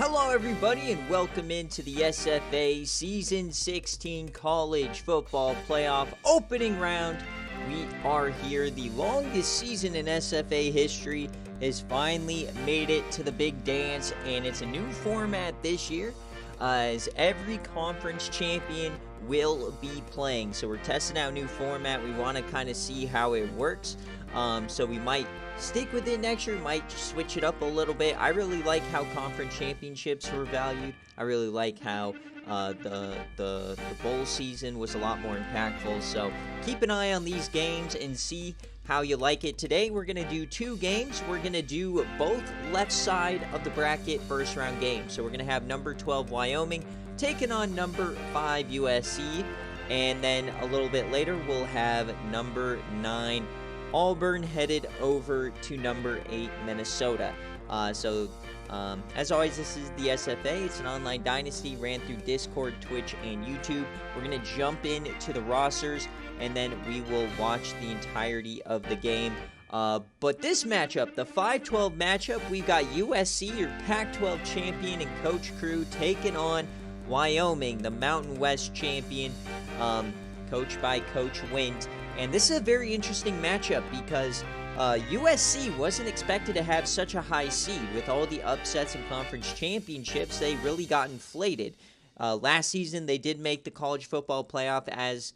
Hello everybody and welcome into the SFA Season 16 College Football Playoff Opening Round. We are here. The longest season in SFA history has finally made it to the big dance, and it's a new format this year as every conference champion will be playing. So we're testing out a new format. We want to kind of see how it works. So we might stick with it next year, might switch it up a little bit. I really like how conference championships were valued. I really like how the bowl season was a lot more impactful. So keep an eye on these games and see how you like it. Today we're going to do two games. We're going to do both left side of the bracket first round games. So we're going to have number 12 Wyoming taking on number 5 USC. And then a little bit later we'll have number 9 Auburn headed over to number 8 Minnesota. As always, this is the SFA. It's an online dynasty ran through Discord, Twitch, and YouTube. We're going to jump into the rosters, and then we will watch the entirety of the game. But this matchup, the 5-12 matchup, we've got USC, your Pac-12 champion, and Coach Crew taking on Wyoming, the Mountain West champion, coached by Coach Wint. And this is a very interesting matchup because USC wasn't expected to have such a high seed. With all the upsets in conference championships, they really got inflated. Last season, they did make the college football playoff as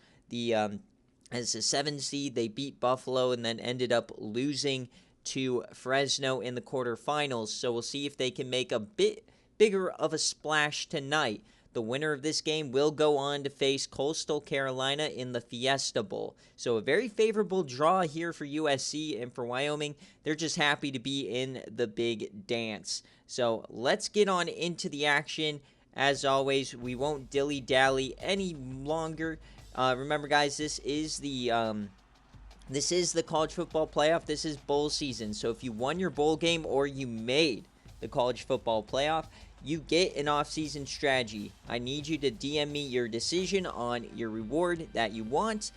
a 7 seed. They beat Buffalo and then ended up losing to Fresno in the quarterfinals. So we'll see if they can make a bit bigger of a splash tonight. The winner of this game will go on to face Coastal Carolina in the Fiesta Bowl. So a very favorable draw here for USC, and for Wyoming, they're just happy to be in the big dance. So let's get on into the action. As always, we won't dilly-dally any longer. Remember, guys, this is the college football playoff. This is bowl season. So if you won your bowl game or you made the college football playoff, you get an off-season strategy. I need you to DM me your decision on your reward that you want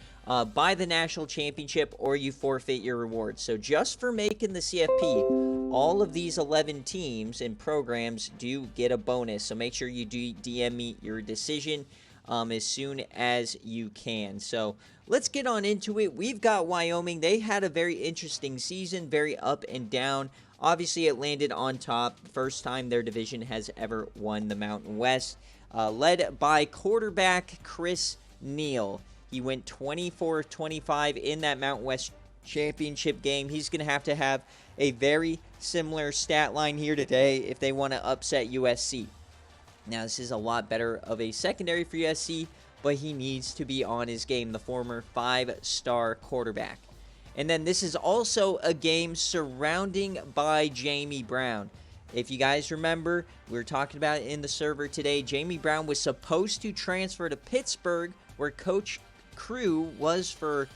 by the national championship, or you forfeit your reward. So just for making the CFP, all of these 11 teams and programs do get a bonus. So make sure you do DM me your decision as soon as you can. So let's get on into it. We've got Wyoming. They had a very interesting season, very up and down. Obviously, it landed on top. First time their division has ever won the Mountain West. Led by quarterback Chris Neal. He went 24-25 in that Mountain West championship game. He's going to have a very similar stat line here today if they want to upset USC. Now, this is a lot better of a secondary for USC, but he needs to be on his game, the former 5-star quarterback. And then this is also a game surrounding by Jamey Brown. If you guys remember, we were talking about it in the server today. Jamey Brown was supposed to transfer to Pittsburgh, where Coach Crew was for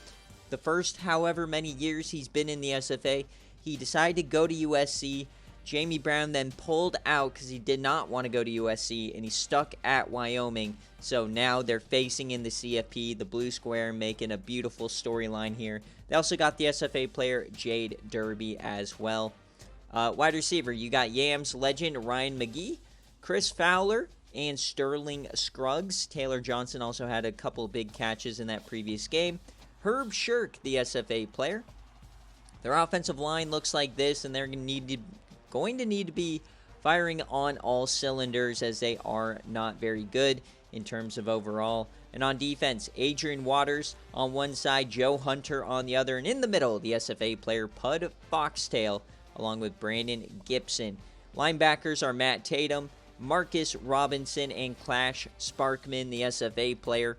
the first however many years he's been in the SFA. He decided to go to USC. Jamey Brown then pulled out because he did not want to go to USC, and he stuck at Wyoming. So now they're facing in the CFP, the blue square, making a beautiful storyline here. They also got the SFA player Jade Derby as well. Wide receiver, you got Yams legend Ryan McGee, Chris Fowler, and Sterling Scruggs. Taylor Johnson also had a couple of big catches in that previous game. Herb Shirk, the SFA player. Their offensive line looks like this, and they're going to need to be firing on all cylinders, as they are not very good in terms of overall. And on defense, Adrian Waters on one side, Joe Hunter on the other, and in the middle, the SFA player Pud Foxtail, along with Brandon Gibson. Linebackers are Matt Tatum, Marcus Robinson, and Clash Sparkman, the SFA player.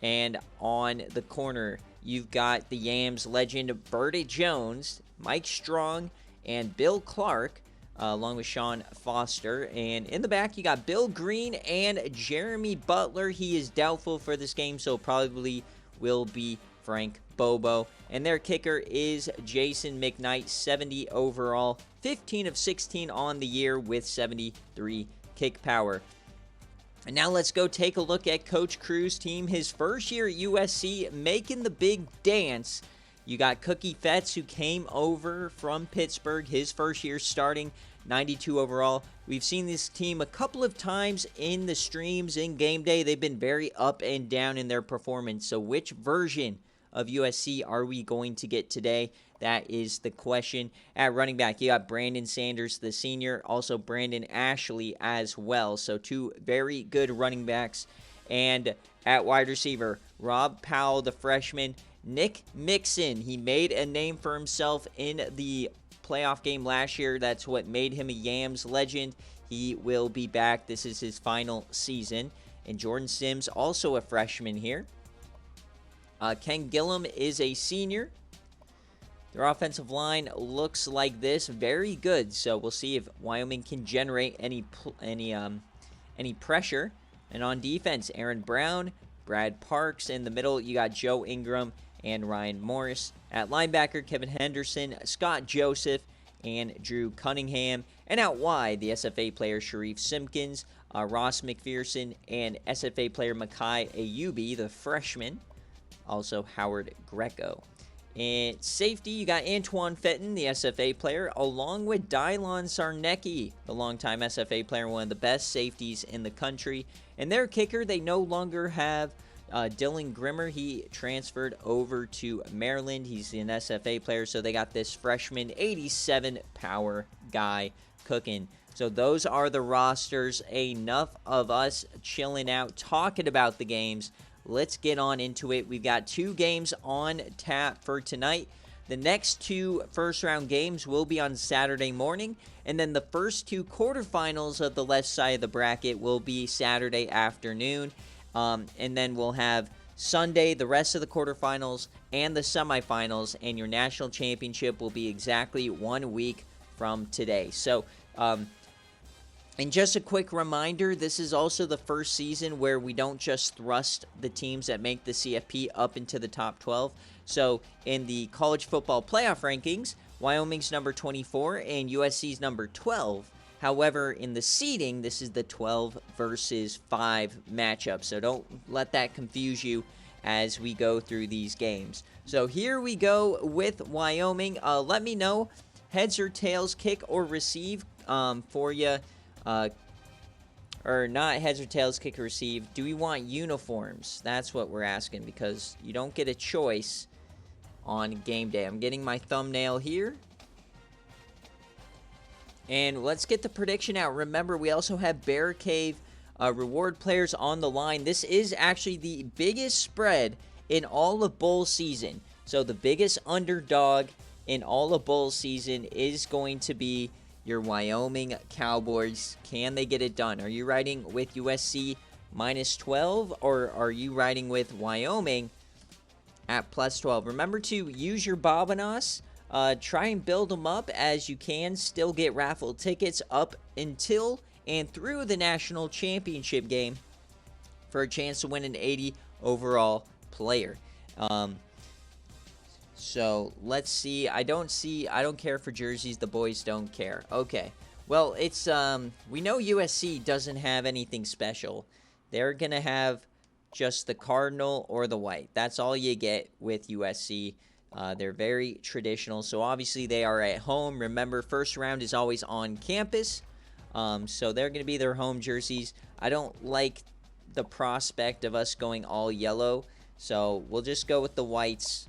And on the corner, you've got the Yams legend Bertie Jones, Mike Strong, and Bill Clark, along with Sean Foster. And in the back, you got Bill Green and Jeremy Butler. He is doubtful for this game, so probably will be Frank Bobo. And their kicker is Jason McKnight, 70 overall, 15 of 16 on the year with 73 kick power. And now let's go take a look at Coach Crew's team. His first year at USC, making the big dance. You got Cookie Fetts, who came over from Pittsburgh, his first year starting, 92 overall. We've seen this team a couple of times in the streams in game day. They've been very up and down in their performance. So which version of USC are we going to get today? That is the question. At running back, you got Brandon Sanders, the senior, also Brandon Ashley as well. So two very good running backs. And at wide receiver, Rob Powell, the freshman. Nick Mixon, he made a name for himself in the playoff game last year. That's what made him a Yams legend. He will be back. This is his final season. And Jordan Sims, also a freshman here. Ken Gillum is a senior. Their offensive line looks like this, very good. So we'll see if Wyoming can generate any pressure. And on defense, Aaron Brown, Brad Parks. In the middle, you got Joe Ingram and Ryan Morris. At linebacker, Kevin Henderson, Scott Joseph, and Drew Cunningham. And out wide, the SFA player Sharif Simpkins, Ross McPherson, and SFA player Makai Ayubi, the freshman. Also Howard Greco. And safety, you got Antoine Fenton, the SFA player, along with Dylon Sarnecki, the longtime SFA player, one of the best safeties in the country. And their kicker, they no longer have Dylan Grimmer. He transferred over to Maryland. He's an SFA player, so they got this freshman 87 power guy cooking. So those are the rosters. Enough of us chilling out, talking about the games. Let's get on into it. We've got 2 games on tap for tonight. The next 2 first-round games will be on Saturday morning, and then the first 2 quarterfinals of the left side of the bracket will be Saturday afternoon, and then we'll have Sunday, the rest of the quarterfinals, and the semifinals, and your national championship will be exactly 1 week from today. So, and just a quick reminder, this is also the first season where we don't just thrust the teams that make the CFP up into the top 12. So in the college football playoff rankings, Wyoming's number 24 and USC's number 12. However, in the seeding, this is the 12 versus 5 matchup. So don't let that confuse you as we go through these games. So here we go with Wyoming. Let me know, heads or tails, kick or receive for you. Or not heads or tails, kick or receive. Do we want uniforms? That's what we're asking, because you don't get a choice on game day. I'm getting my thumbnail here. And let's get the prediction out. Remember, we also have BearCave reward players on the line. This is actually the biggest spread in all of bowl season. So the biggest underdog in all of bowl season is going to be your Wyoming Cowboys. Can they get it done? Are you riding with USC minus 12, or are you riding with Wyoming at plus 12? Remember to use your Bobanos. Try and build them up as you can. Still get raffle tickets up until and through the national championship game for a chance to win an 80 overall player. So let's see. I don't care for jerseys. The boys don't care. Okay. Well, it's we know USC doesn't have anything special. They're going to have just the cardinal or the white. That's all you get with USC. They're very traditional. So obviously they are at home. Remember, first round is always on campus. So they're going to be their home jerseys. I don't like the prospect of us going all yellow. So we'll just go with the whites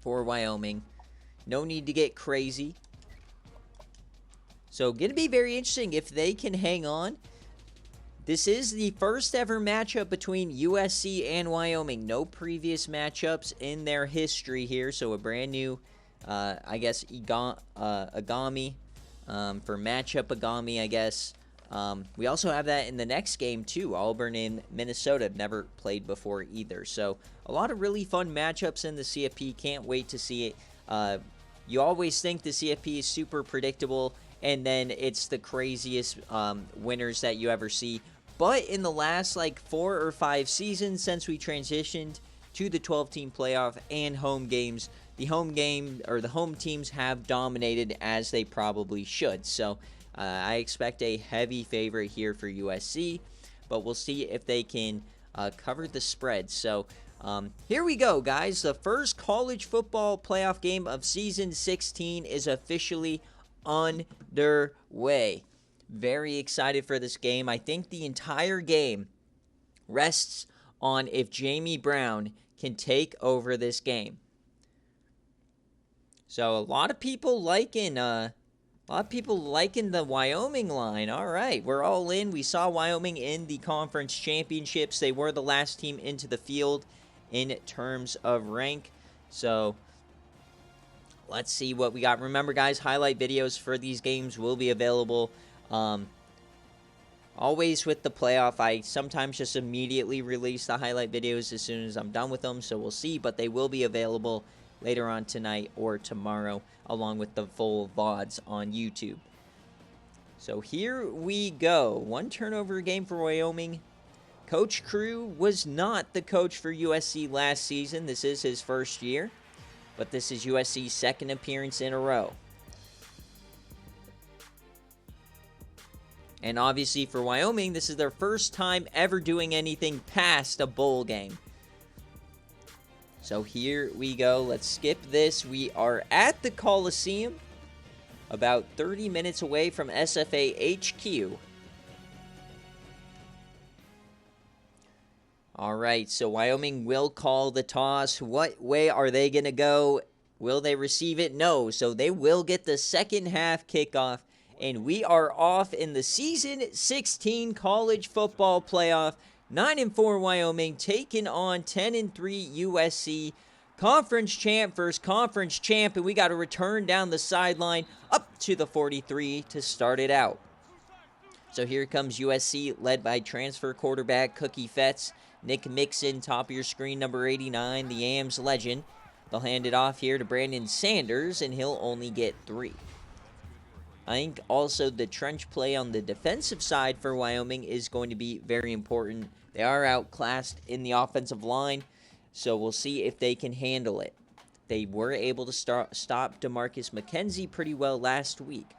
for Wyoming. No need to get crazy. So going to be very interesting if they can hang on. This is the first ever matchup between USC and Wyoming. No previous matchups in their history here. So a brand new, I guess, Agami for matchup Agami, I guess. We also have that in the next game, too. Auburn and Minnesota have never played before either. So a lot of really fun matchups in the CFP. Can't wait to see it. You always think the CFP is super predictable, and then it's the craziest winners that you ever see. But in the last, 4 or 5 seasons since we transitioned to the 12-team playoff and home games, the home teams have dominated as they probably should. So I expect a heavy favorite here for USC, but we'll see if they can cover the spread. So Here we go, guys. The first college football playoff game of season 16 is officially underway. Very excited for this game. I think the entire game rests on if Jamey Brown can take over this game. So a lot of people liking the Wyoming line. All right, we're all in. We saw Wyoming in the conference championships. They were the last team into the field in terms of rank. So let's see what we got. Remember, guys, highlight videos for these games will be available. Always with the playoff, I sometimes just immediately release the highlight videos as soon as I'm done with them, so we'll see, but they will be available later on tonight or tomorrow, along with the full VODs on YouTube. So here we go. One turnover game for Wyoming. Coach Crew was not the coach for USC last season. This is his first year, but this is USC's second appearance in a row. And obviously for Wyoming, this is their first time ever doing anything past a bowl game. So here we go. Let's skip this. We are at the Coliseum, about 30 minutes away from SFA HQ. All right, so Wyoming will call the toss. What way are they going to go? Will they receive it? No. So they will get the second half kickoff. And we are off in the season 16 college football playoff. 9-4 Wyoming taking on 10-3 USC. Conference champ versus conference champ. And we got to return down the sideline up to the 43 to start it out. So here comes USC, led by transfer quarterback Cookie Fetz. Nick Mixon, top of your screen, number 89, the Ams legend. They'll hand it off here to Brandon Sanders, and he'll only get 3. I think also the trench play on the defensive side for Wyoming is going to be very important. They are outclassed in the offensive line, so we'll see if they can handle it. They were able to stop DeMarcus McKenzie pretty well last week.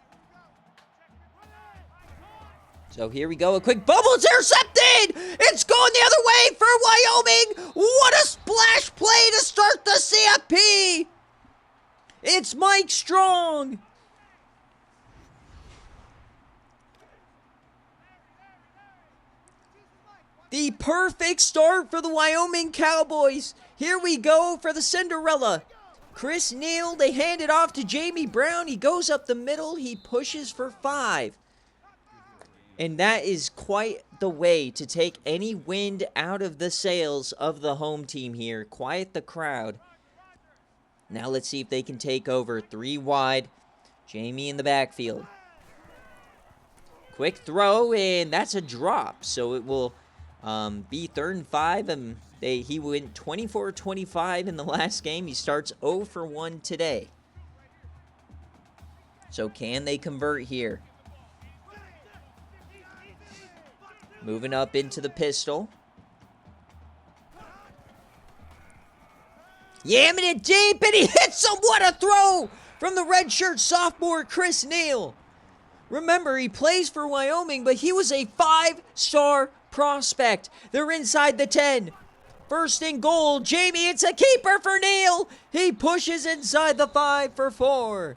So here we go. A quick bubble. It's intercepted. It's going the other way for Wyoming. What a splash play to start the CFP. It's Mike Strong. The perfect start for the Wyoming Cowboys. Here we go for the Cinderella. Chris Neal, they hand it off to Jamey Brown. He goes up the middle. He pushes for 5. And that is quite the way to take any wind out of the sails of the home team here. Quiet the crowd. Now let's see if they can take over. 3 wide. Jamey in the backfield. Quick throw, and that's a drop. So it will be 3rd and 5. And he went 24-25 in the last game. He starts 0 for 1 today. So can they convert here? Moving up into the pistol. Yamming it deep, and he hits him. What a throw from the redshirt sophomore, Chris Neal. Remember, he plays for Wyoming, but he was a 5-star prospect. They're inside the 10. 1st and goal. Jamey, it's a keeper for Neal. He pushes inside the 5 for 4.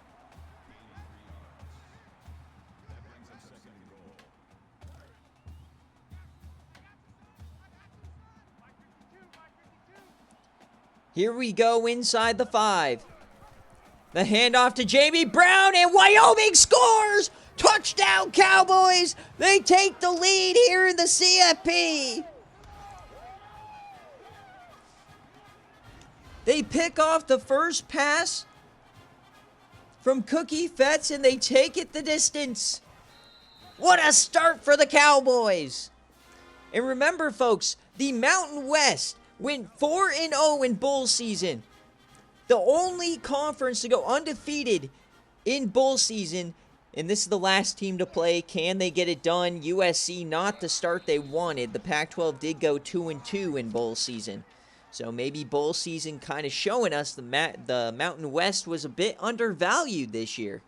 Here we go inside the 5. The handoff to Jamey Brown, and Wyoming scores! Touchdown, Cowboys! They take the lead here in the CFP. They pick off the first pass from Cookie Fetz, and they take it the distance. What a start for the Cowboys! And remember, folks, the Mountain West went 4-0 in bowl season. The only conference to go undefeated in bowl season. And this is the last team to play. Can they get it done? USC, not the start they wanted. The Pac-12 did go 2-2 in bowl season. So maybe bowl season kind of showing us the Mountain West was a bit undervalued this year.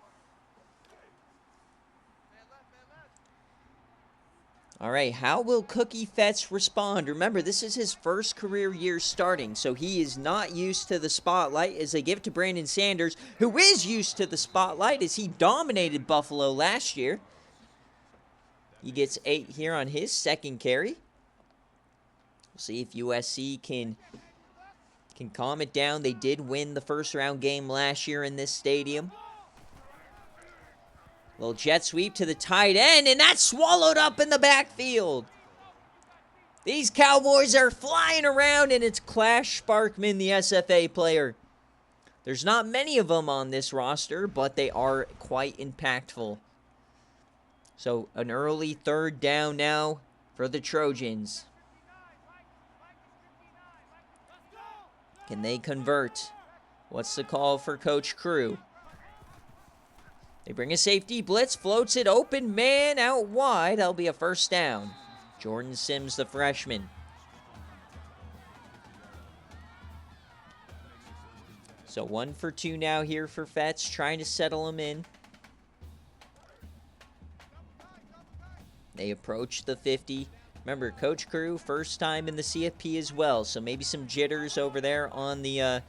All right, how will Cookie Fetts respond? Remember, this is his first career year starting, so he is not used to the spotlight as they give it to Brandon Sanders, who is used to the spotlight as he dominated Buffalo last year. He gets 8 here on his second carry. We'll see if USC can calm it down. They did win the first-round game last year in this stadium. Little jet sweep to the tight end, and that's swallowed up in the backfield. These Cowboys are flying around, and it's Clash Sparkman, the SFA player. There's not many of them on this roster, but they are quite impactful. So an early 3rd down now for the Trojans. Can they convert? What's the call for Coach Crew? They bring a safety blitz, floats it open, man out wide. That'll be a first down. Jordan Sims, the freshman. So 1 for 2 now here for Fetts, trying to settle him in. They approach the 50. Remember, Coach Crew, first time in the CFP as well, so maybe some jitters over there on the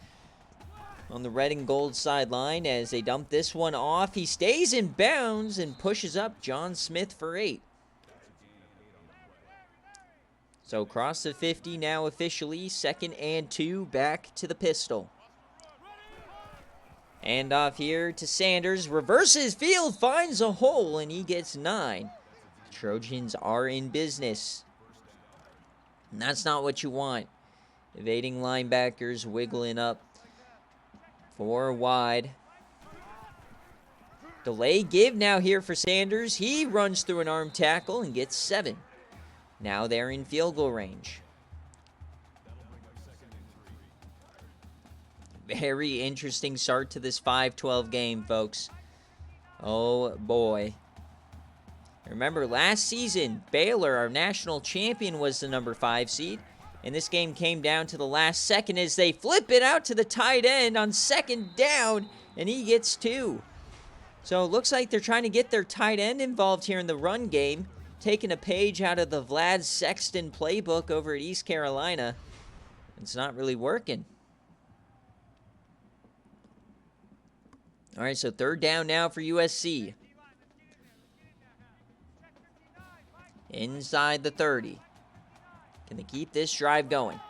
red and gold sideline as they dump this one off. He stays in bounds and pushes up John Smith for 8. So across the 50 now officially, 2nd and 2, back to the pistol. And off here to Sanders, reverses field, finds a hole, and he gets 9. The Trojans are in business. And that's not what you want. Evading linebackers, wiggling up. 4 wide. Delay give now here for Sanders. He runs through an arm tackle and gets 7. Now they're in field goal range. Very interesting start to this 5-12 game, folks. Oh, boy. Remember, last season, Baylor, our national champion, was the number 5 seed. And this game came down to the last second as they flip it out to the tight end on 2nd down, and he gets 2. So it looks like they're trying to get their tight end involved here in the run game, taking a page out of the Vlad Sexton playbook over at East Carolina. It's not really working. All right, so 3rd down now for USC. Inside the 30. Can they keep this drive going?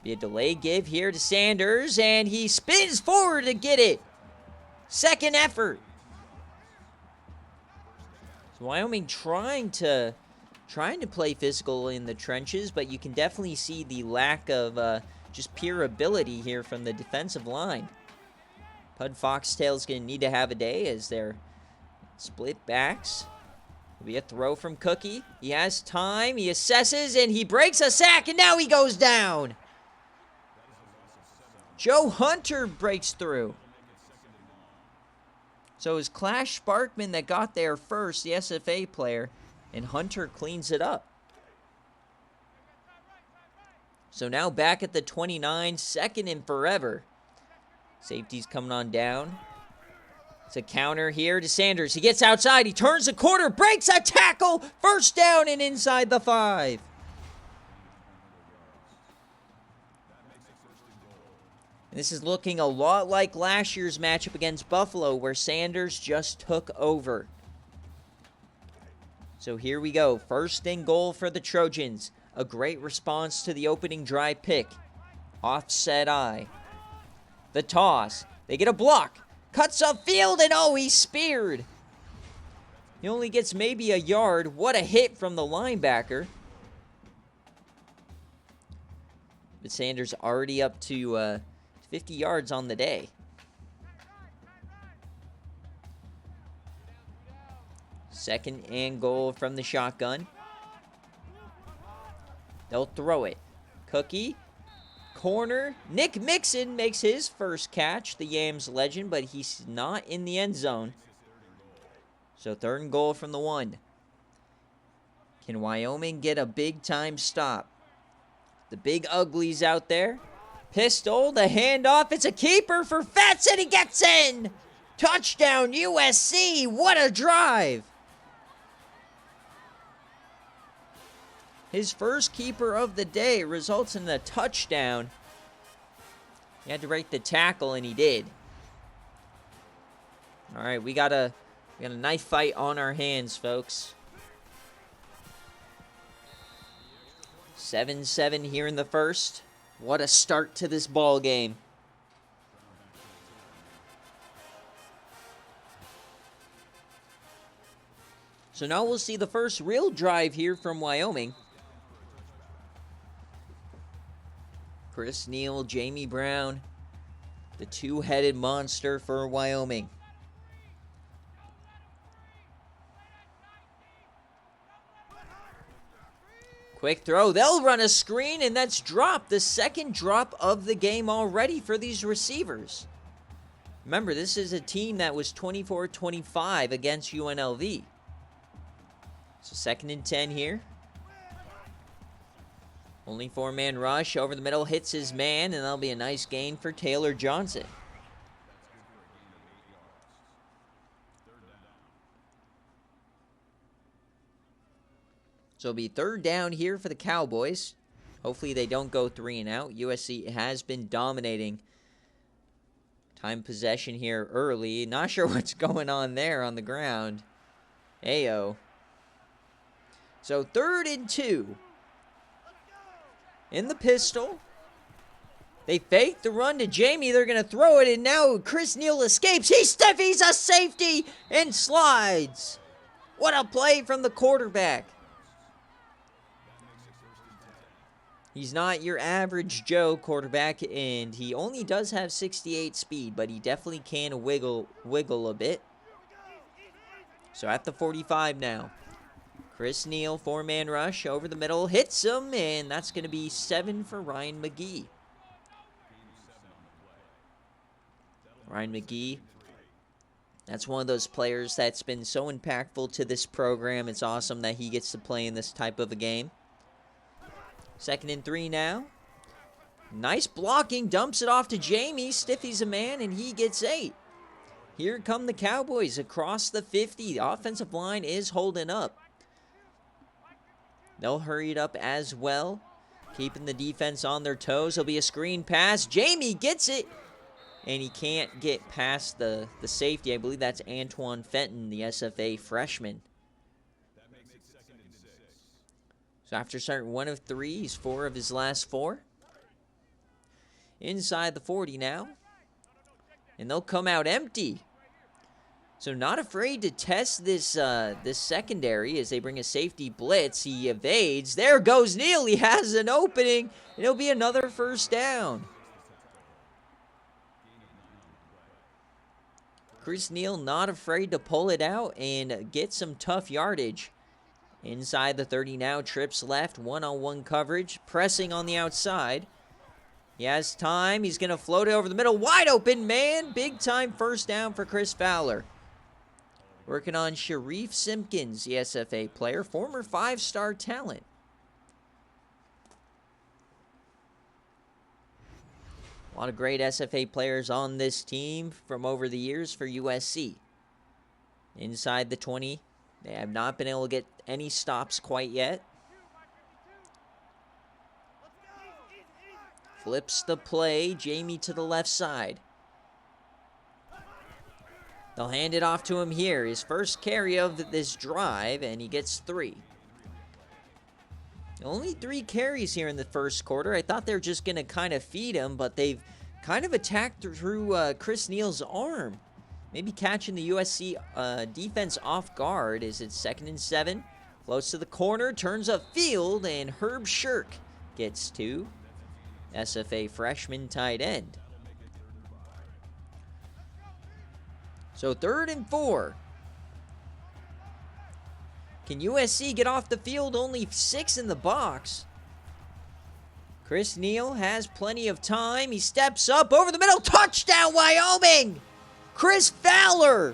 Be a delay give here to Sanders, and he spins forward to get it. 2nd effort. So Wyoming trying to play physical in the trenches, but you can definitely see the lack of just pure ability here from the defensive line. Pud Foxtail's going to need to have a day as they're split backs. It'll be a throw from Cookie. He has time. He assesses, and he breaks a sack, and now he goes down. Joe Hunter breaks through. So it was Clash Sparkman that got there first, the SFA player, and Hunter cleans it up. So now back at the 29, 2nd and forever. Safety's coming on down. It's a counter here to Sanders. He gets outside. He turns the corner, breaks a tackle. 1st down and inside the 5. This is looking a lot like last year's matchup against Buffalo, where Sanders just took over. So here we go. 1st and goal for the Trojans. A great response to the opening drive pick. Offset eye. The toss. They get a block. Cuts upfield, and oh, he's speared. He only gets maybe a yard. What a hit from the linebacker. But Sanders already up to 50 yards on the day. 2nd and goal from the shotgun. They'll throw it. Cookie. Corner. Nick Mixon makes his first catch, the Yams legend, but he's not in the end zone. So 3rd and goal from the 1. Can Wyoming get a big-time stop? The big uglies out there. Pistol, the handoff. It's a keeper for Fetts, and he gets in. Touchdown, USC. What a drive. his first keeper of the day, results in a touchdown. He had to break the tackle, and he did. All right, we got a knife fight on our hands, folks. 7-7 here in the first. What a start to this ball game. So now we'll see the first real drive here from Wyoming. Chris Neal, Jamey Brown, the two-headed monster for Wyoming. Quick throw. They'll run a screen, and that's dropped. The second drop of the game already for these receivers. Remember, this is a team that was 24-25 against UNLV. So 2nd and 10 here. Only 4-man rush. Over the middle, hits his man, and that'll be a nice gain for Taylor Johnson. So it'll be 3rd down here for the Cowboys. Hopefully they don't go 3 and out. USC has been dominating time possession here early. Not sure what's going on there on the ground. Ayo. So 3rd and 2. In the pistol. They fake the run to Jamey. They're going to throw it, and now Chris Neal escapes. He's a safety and slides. What a play from the quarterback. He's not your average Joe quarterback, and he only does have 68 speed, but he definitely can wiggle a bit. So at the 45 now. Chris Neal, 4-man rush over the middle, hits him, and that's going to be 7 for Ryan McGee. Ryan McGee, that's one of those players that's been so impactful to this program. It's awesome that he gets to play in this type of a game. 2nd and 3 now. Nice blocking, dumps it off to Jamey, stiffies a man, and he gets 8. Here come the Cowboys across the 50. The offensive line is holding up. They'll hurry it up as well, keeping the defense on their toes. There'll be a screen pass. Jamey gets it, and he can't get past the safety. I believe that's Antoine Fenton, the SFA freshman. So after starting 1 of 3, he's 4 of his last 4. Inside the 40 now. And they'll come out empty. So not afraid to test this secondary as they bring a safety blitz. He evades. There goes Neal. He has an opening. And it'll be another 1st down. Chris Neal not afraid to pull it out and get some tough yardage. Inside the 30 now, trips left, one-on-one coverage, pressing on the outside. He has time, he's going to float it over the middle, wide open, man! Big-time 1st down for Chris Fowler. Working on Sharif Simpkins, the SFA player, former 5-star talent. A lot of great SFA players on this team from over the years for USC. Inside the 20. They have not been able to get any stops quite yet. Flips the play. Jamey to the left side. They'll hand it off to him here. His first carry of this drive, and he gets 3. Only 3 carries here in the first quarter. I thought they were just going to kind of feed him, but they've kind of attacked through Chris Neal's arm. Maybe catching the USC defense off guard. Is it 2nd and 7? Floats to the corner, turns upfield, and Herb Shirk gets 2. SFA freshman tight end. So 3rd and 4. Can USC get off the field? Only 6 in the box. Chris Neal has plenty of time. He steps up over the middle. Touchdown, Wyoming! Chris Fowler!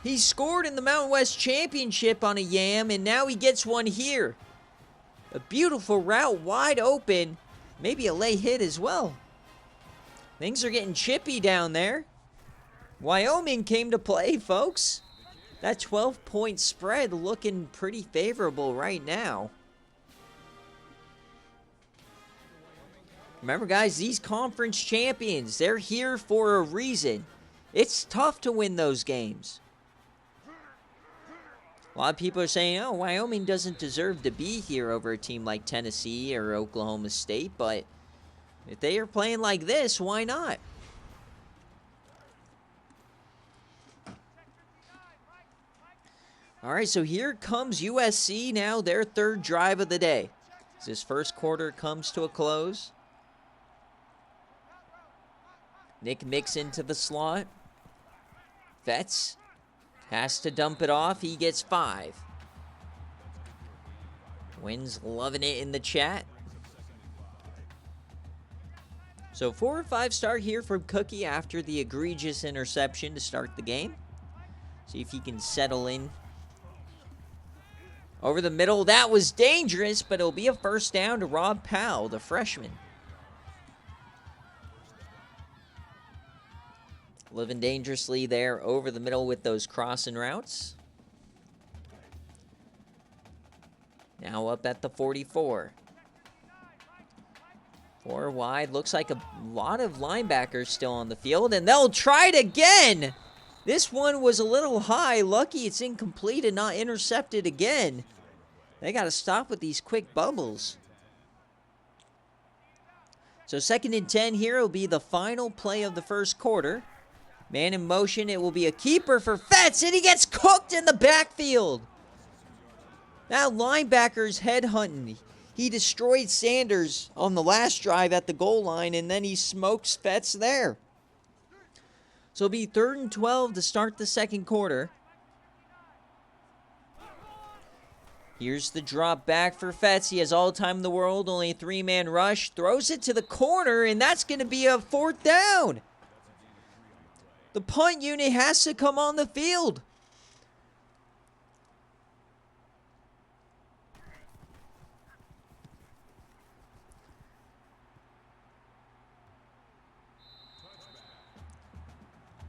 He scored in the Mountain West Championship on a yam, and now he gets one here. A beautiful route, wide open. Maybe a late hit as well. Things are getting chippy down there. Wyoming came to play, folks. That 12-point spread looking pretty favorable right now. Remember, guys, these conference champions, they're here for a reason. It's tough to win those games. A lot of people are saying, oh, Wyoming doesn't deserve to be here over a team like Tennessee or Oklahoma State, but if they are playing like this, why not? All right, so here comes USC now, their third drive of the day. As this first quarter comes to a close. Nick Mixon to the slot. Fetz has to dump it off. He gets 5. Wynn's loving it in the chat. So 4 or 5 start here from Cookie after the egregious interception to start the game. See if he can settle in. Over the middle, that was dangerous, but it'll be a first down to Rob Powell, the freshman. Living dangerously there over the middle with those crossing routes. Now up at the 44. 4 wide. Looks like a lot of linebackers still on the field, and they'll try it again. This one was a little high. Lucky it's incomplete and not intercepted again. They got to stop with these quick bubbles. So 2nd and 10 here will be the final play of the first quarter. Man in motion. It will be a keeper for Fetz, and he gets cooked in the backfield. Now linebacker's headhunting. He destroyed Sanders on the last drive at the goal line, and then he smokes Fetz there. So it'll be 3rd and 12 to start the second quarter. Here's the drop back for Fetz. He has all the time in the world, only a 3-man rush. Throws it to the corner, and that's going to be a 4th down. The punt unit has to come on the field.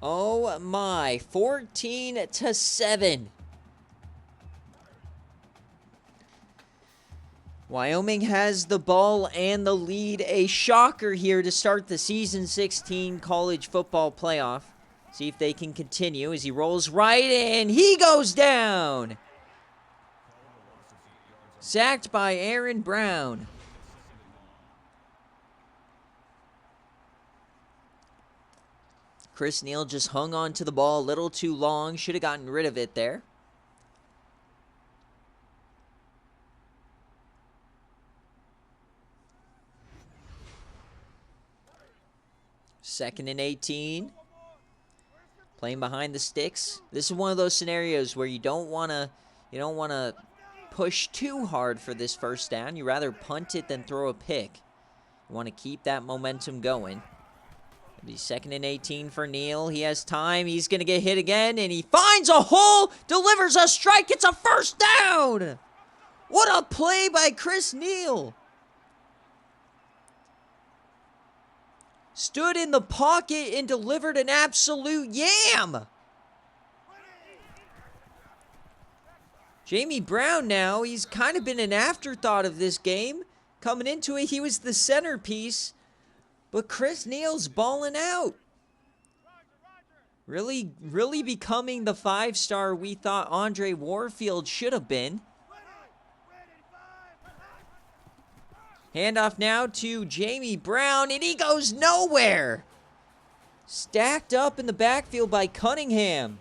Oh my, 14-7. Wyoming has the ball and the lead. A shocker here to start the season 16 college football playoff. See if they can continue as he rolls right and he goes down. Sacked by Aaron Brown. Chris Neal just hung on to the ball a little too long. Should have gotten rid of it there. Second and 18. Playing behind the sticks. This is one of those scenarios where you don't want to push too hard for this first down. You rather punt it than throw a pick. You want to keep that momentum going. It'll be 2nd and 18 for Neal. He has time. He's going to get hit again, and he finds a hole, delivers a strike. It's a first down. What a play by Chris Neal. Stood in the pocket and delivered an absolute yam. Jamey Brown now, he's kind of been an afterthought of this game. Coming into it, he was the centerpiece. But Chris Neal's balling out. Really becoming the 5-star we thought Andre Warfield should have been. Handoff now to Jamey Brown, and he goes nowhere. Stacked up in the backfield by Cunningham.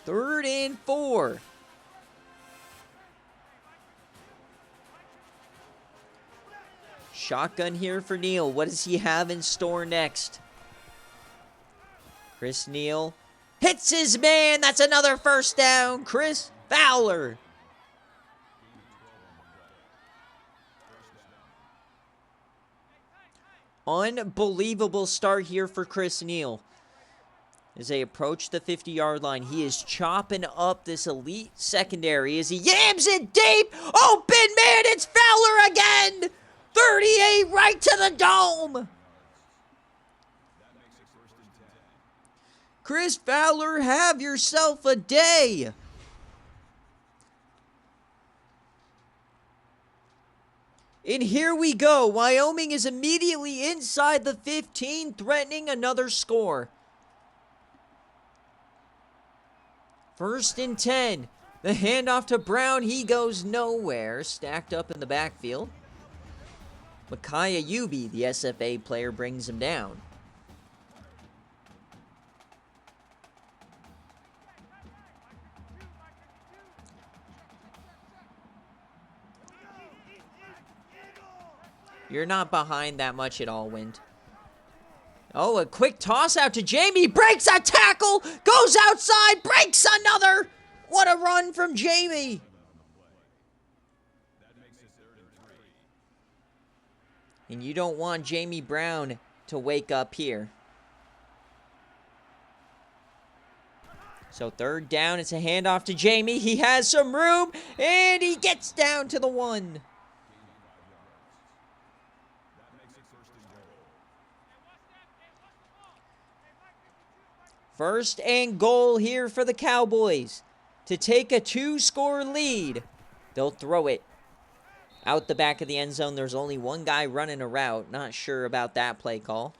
Third and 4. Shotgun here for Neal. What does he have in store next? Chris Neal hits his man. That's another first down. Chris Fowler. Unbelievable start here for Chris Neal. As they approach the 50-yard line, he is chopping up this elite secondary as he yams it deep. Open man, it's Fowler again. 38 right to the dome. Chris Fowler, have yourself a day. And here we go. Wyoming is immediately inside the 15, threatening another score. 1st and 10. The handoff to Brown. He goes nowhere. Stacked up in the backfield. Micaiah Yubi, the SFA player, brings him down. You're not behind that much at all, Wind. Oh, a quick toss out to Jamey. Breaks a tackle. Goes outside. Breaks another. What a run from Jamey. And you don't want Jamey Brown to wake up here. So 3rd down. It's a handoff to Jamey. He has some room. And he gets down to the 1. First and goal here for the Cowboys to take a 2-score lead. They'll throw it out the back of the end zone. There's only one guy running a route. Not sure about that play call.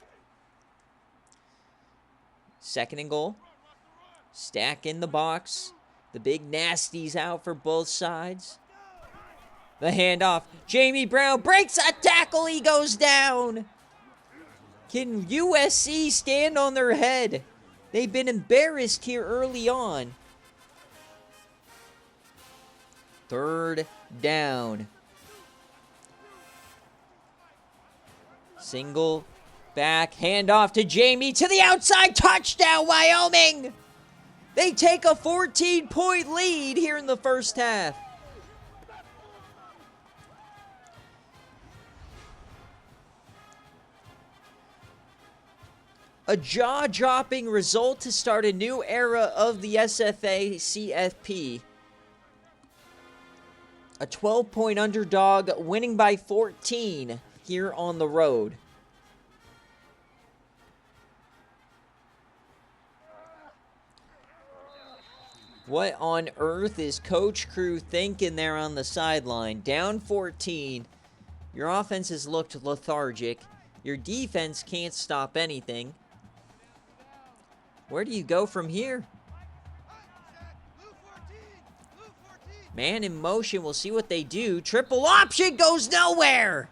2nd and goal. Stack in the box. The big nasties out for both sides. The handoff. Jamey Brown breaks a tackle. He goes down. Can USC stand on their head? They've been embarrassed here early on. 3rd down. Single back, handoff to Jamey to the outside, touchdown Wyoming! They take a 14-point lead here in the 1st half. A jaw-dropping result to start a new era of the SFA CFP. A 12-point underdog winning by 14 here on the road. What on earth is Coach Crew thinking there on the sideline? Down 14. Your offense has looked lethargic. Your defense can't stop anything. Where do you go from here? Man in motion. We'll see what they do. Triple option goes nowhere.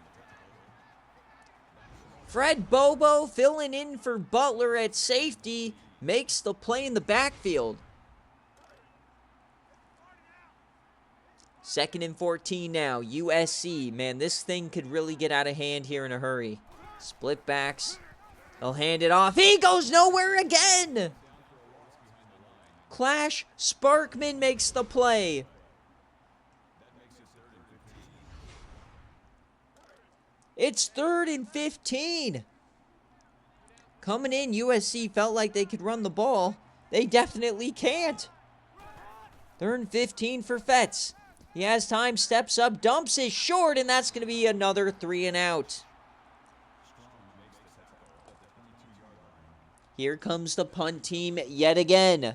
Fred Bobo filling in for Butler at safety. Makes the play in the backfield. 2nd and 14 now. USC. Man, this thing could really get out of hand here in a hurry. Split backs. They'll hand it off. He goes nowhere again. Clash Sparkman makes the play. It's 3rd and 15. Coming in, USC felt like they could run the ball. They definitely can't. 3rd and 15 for Fetz. He has time, steps up, dumps it short, and that's going to be another 3 and out. Here comes the punt team yet again.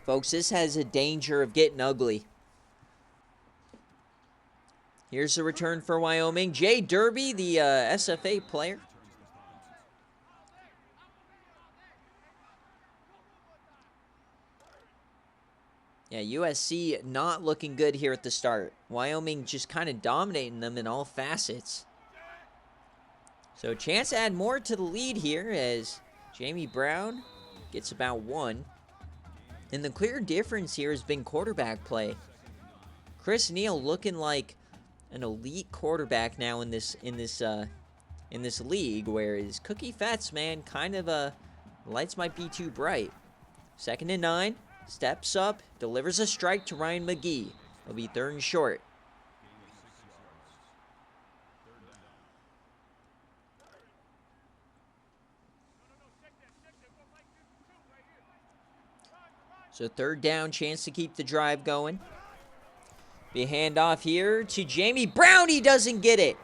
Folks, this has a danger of getting ugly. Here's the return for Wyoming. Jay Derby, the SFA player. Yeah, USC not looking good here at the start. Wyoming just kind of dominating them in all facets. So a chance to add more to the lead here as Jamey Brown gets about 1. And the clear difference here has been quarterback play. Chris Neal looking like an elite quarterback now in this league, whereas Cookie Fetz, man, kind of lights might be too bright. 2nd and 9. Steps up, delivers a strike to Ryan McGee. It'll be 3rd and short. So 3rd down, chance to keep the drive going. Be a handoff here to Jamey Brown. He doesn't get it.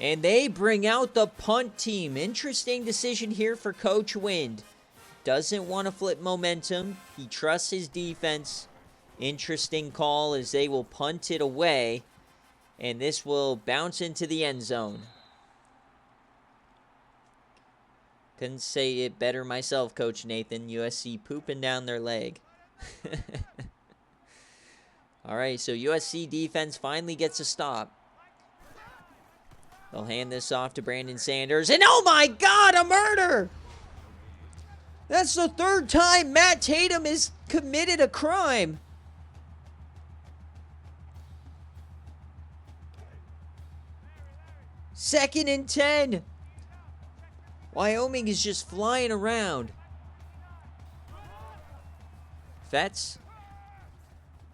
And they bring out the punt team. Interesting decision here for Coach Wind. Doesn't want to flip momentum. He trusts his defense. Interesting call as they will punt it away. And this will bounce into the end zone. Couldn't say it better myself, Coach Nathan. USC pooping down their leg. All right, so USC defense finally gets a stop. They'll hand this off to Brandon Sanders. And oh my God, a murder! That's the third time Matt Tatum has committed a crime. Second and 10. Wyoming is just flying around. Fetz.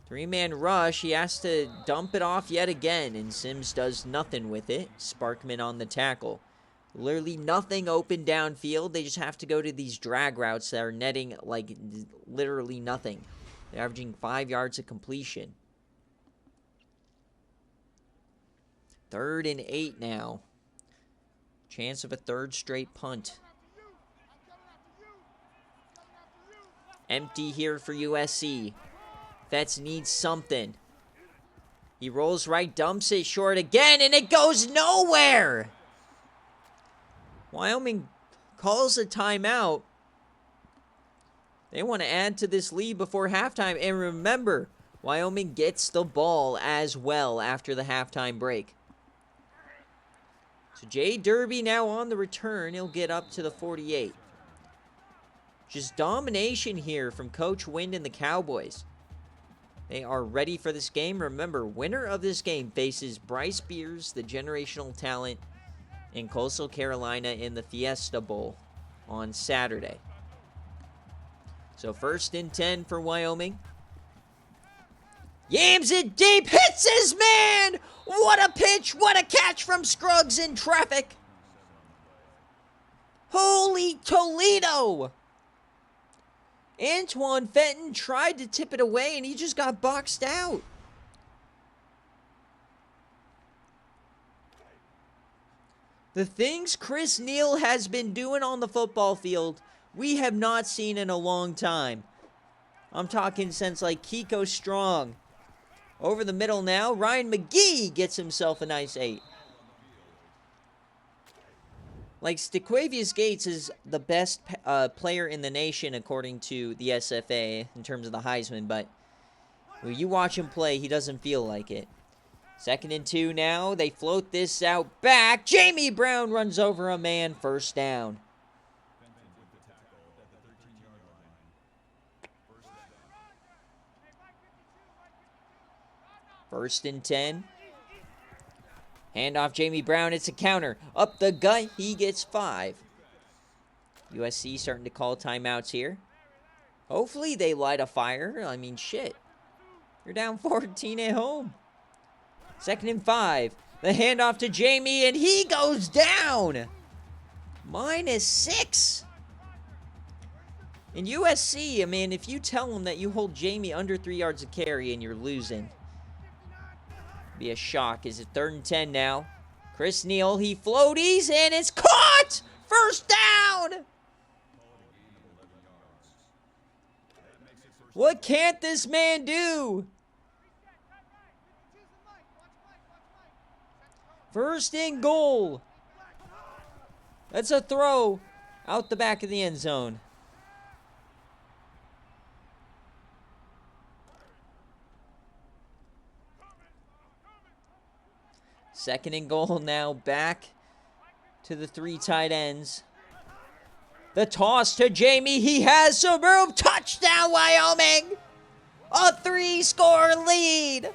Three-man rush. He has to dump it off yet again, and Sims does nothing with it. Sparkman on the tackle. Literally nothing open downfield. They just have to go to these drag routes that are netting like literally nothing. They're averaging 5 yards of completion. 3rd and 8 now. Chance of a third straight punt. Empty here for USC. Fetz needs something. He rolls right, dumps it short again, and it goes nowhere. Wyoming calls a timeout. They want to add to this lead before halftime. And remember, Wyoming gets the ball as well after the halftime break. So Jay Derby now on the return. He'll get up to the 48. Just domination here from Coach Wind and the Cowboys. They are ready for this game. Remember, winner of this game faces Bryce Beers, the generational talent, in Coastal Carolina in the Fiesta Bowl on Saturday. So 1st and 10 for Wyoming. Yams it deep, hits his man! What a pitch, what a catch from Scruggs in traffic. Holy Toledo! Antoine Fenton tried to tip it away, and he just got boxed out. The things Chris Neal has been doing on the football field, we have not seen in a long time. I'm talking since like Kiko Strong. Over the middle now, Ryan McGee gets himself a nice 8. Like, Stequavius Gates is the best player in the nation, according to the SFA, in terms of the Heisman, but when you watch him play, he doesn't feel like it. 2nd and 2 now. They float this out back. Jamey Brown runs over a man. 1st down. First and 10. Handoff Jamey Brown. It's a counter. Up the gut. He gets 5. USC starting to call timeouts here. Hopefully they light a fire. I mean, shit. You're down 14 at home. 2nd and 5. The handoff to Jamey, and he goes down. -6. In USC, I mean, if you tell them that you hold Jamey under 3 yards of carry and you're losing, be a shock. Is it 3rd and 10 now? Chris Neal, he floaties, and it's caught! 1st down! What can't this man do? 1st and goal. That's a throw out the back of the end zone. Second and goal now, back to the 3 tight ends. The toss to Jamey. He has some room. Touchdown, Wyoming! A 3-score lead.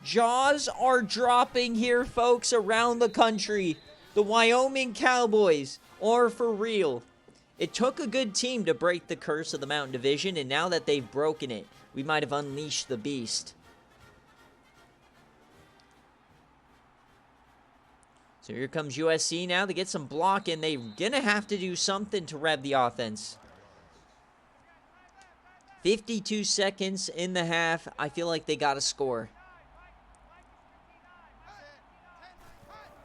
Jaws are dropping here, folks, around the country. The Wyoming Cowboys are for real. It took a good team to break the curse of the Mountain Division, and now that they've broken it, we might have unleashed the beast. So here comes USC now to get some blocking. They're going to have to do something to rev the offense. 52 seconds in the half. I feel like they got to score.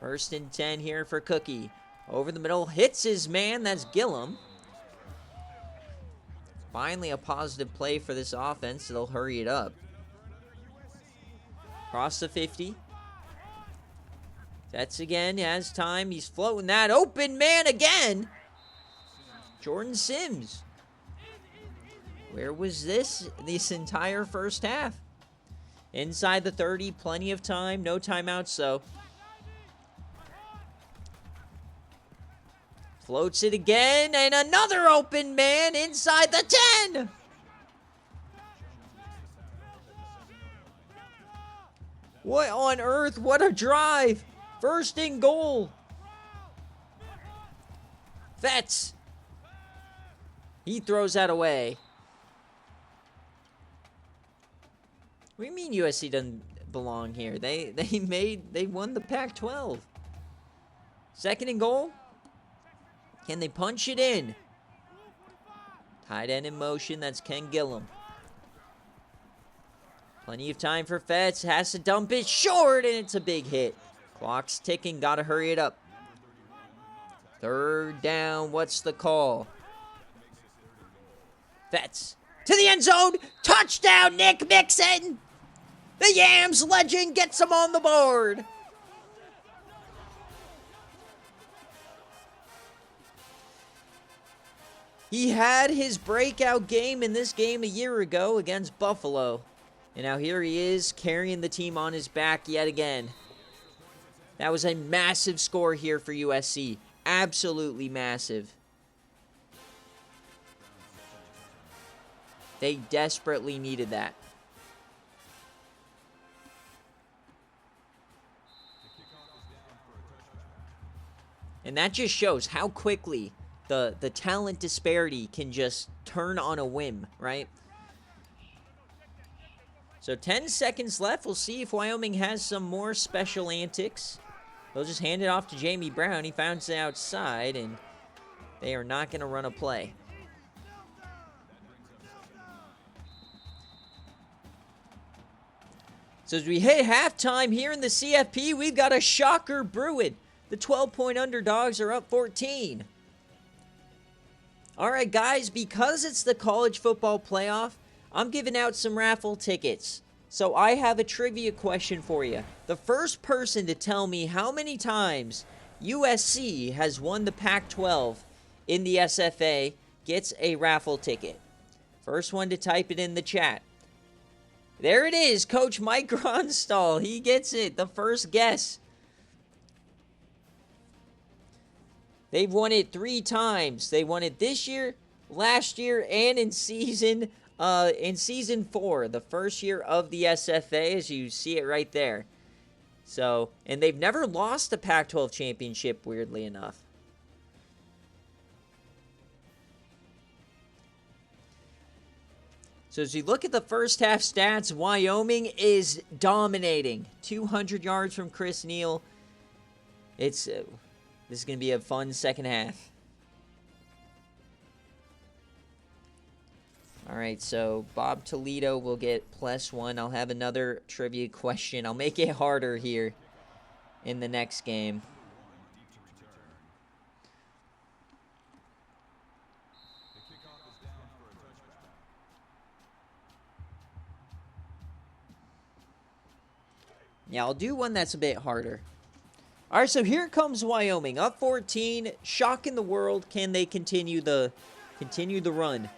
1st and 10 here for Cookie. Over the middle, hits his man. That's Gillum. Finally a positive play for this offense, so they'll hurry it up. Cross the 50. That's again, he has time. He's floating that open man again. Jordan Sims. Where was this entire first half? Inside the 30, plenty of time. No timeouts, so. Floats it again, and another open man inside the 10. What on earth? What a drive. 1st and goal. Fetz. He throws that away. What do you mean USC doesn't belong here? They won the Pac-12. 2nd and goal. Can they punch it in? Tight end in motion. That's Ken Gillum. Plenty of time for Fetz. Has to dump it short, and it's a big hit. Clock's ticking. Got to hurry it up. 3rd down. What's the call? Fetz to the end zone. Touchdown, Nick Mixon. The Yams legend gets him on the board. He had his breakout game in this game a year ago against Buffalo. And now here he is carrying the team on his back yet again. That was a massive score here for USC. Absolutely massive. They desperately needed that. And that just shows how quickly the talent disparity can just turn on a whim, right? So 10 seconds left. We'll see if Wyoming has some more special antics. They'll just hand it off to Jamey Brown. He finds it outside, and they are not going to run a play. So as we hit halftime here in the CFP, we've got a shocker brewing. The 12-point underdogs are up 14. All right, guys, because it's the college football playoff, I'm giving out some raffle tickets. So I have a trivia question for you. The first person to tell me how many times USC has won the Pac-12 in the SFA gets a raffle ticket. First one to type it in the chat. There it is, Coach Mike Ronstall. He gets it, the first guess. They've won it 3 times. They won it this year, last year, and in season 4, the first year of the SFA, as you see it right there. So, and they've never lost a Pac-12 championship, weirdly enough. So as you look at the first half stats, Wyoming is dominating. 200 yards from Chris Neal. This is going to be a fun second half. All right, so Bob Toledo will get +1. I'll have another trivia question. I'll make it harder here in the next game. Yeah, I'll do one that's a bit harder. All right, so here comes Wyoming, up 14, shocking the world. Can they continue the run?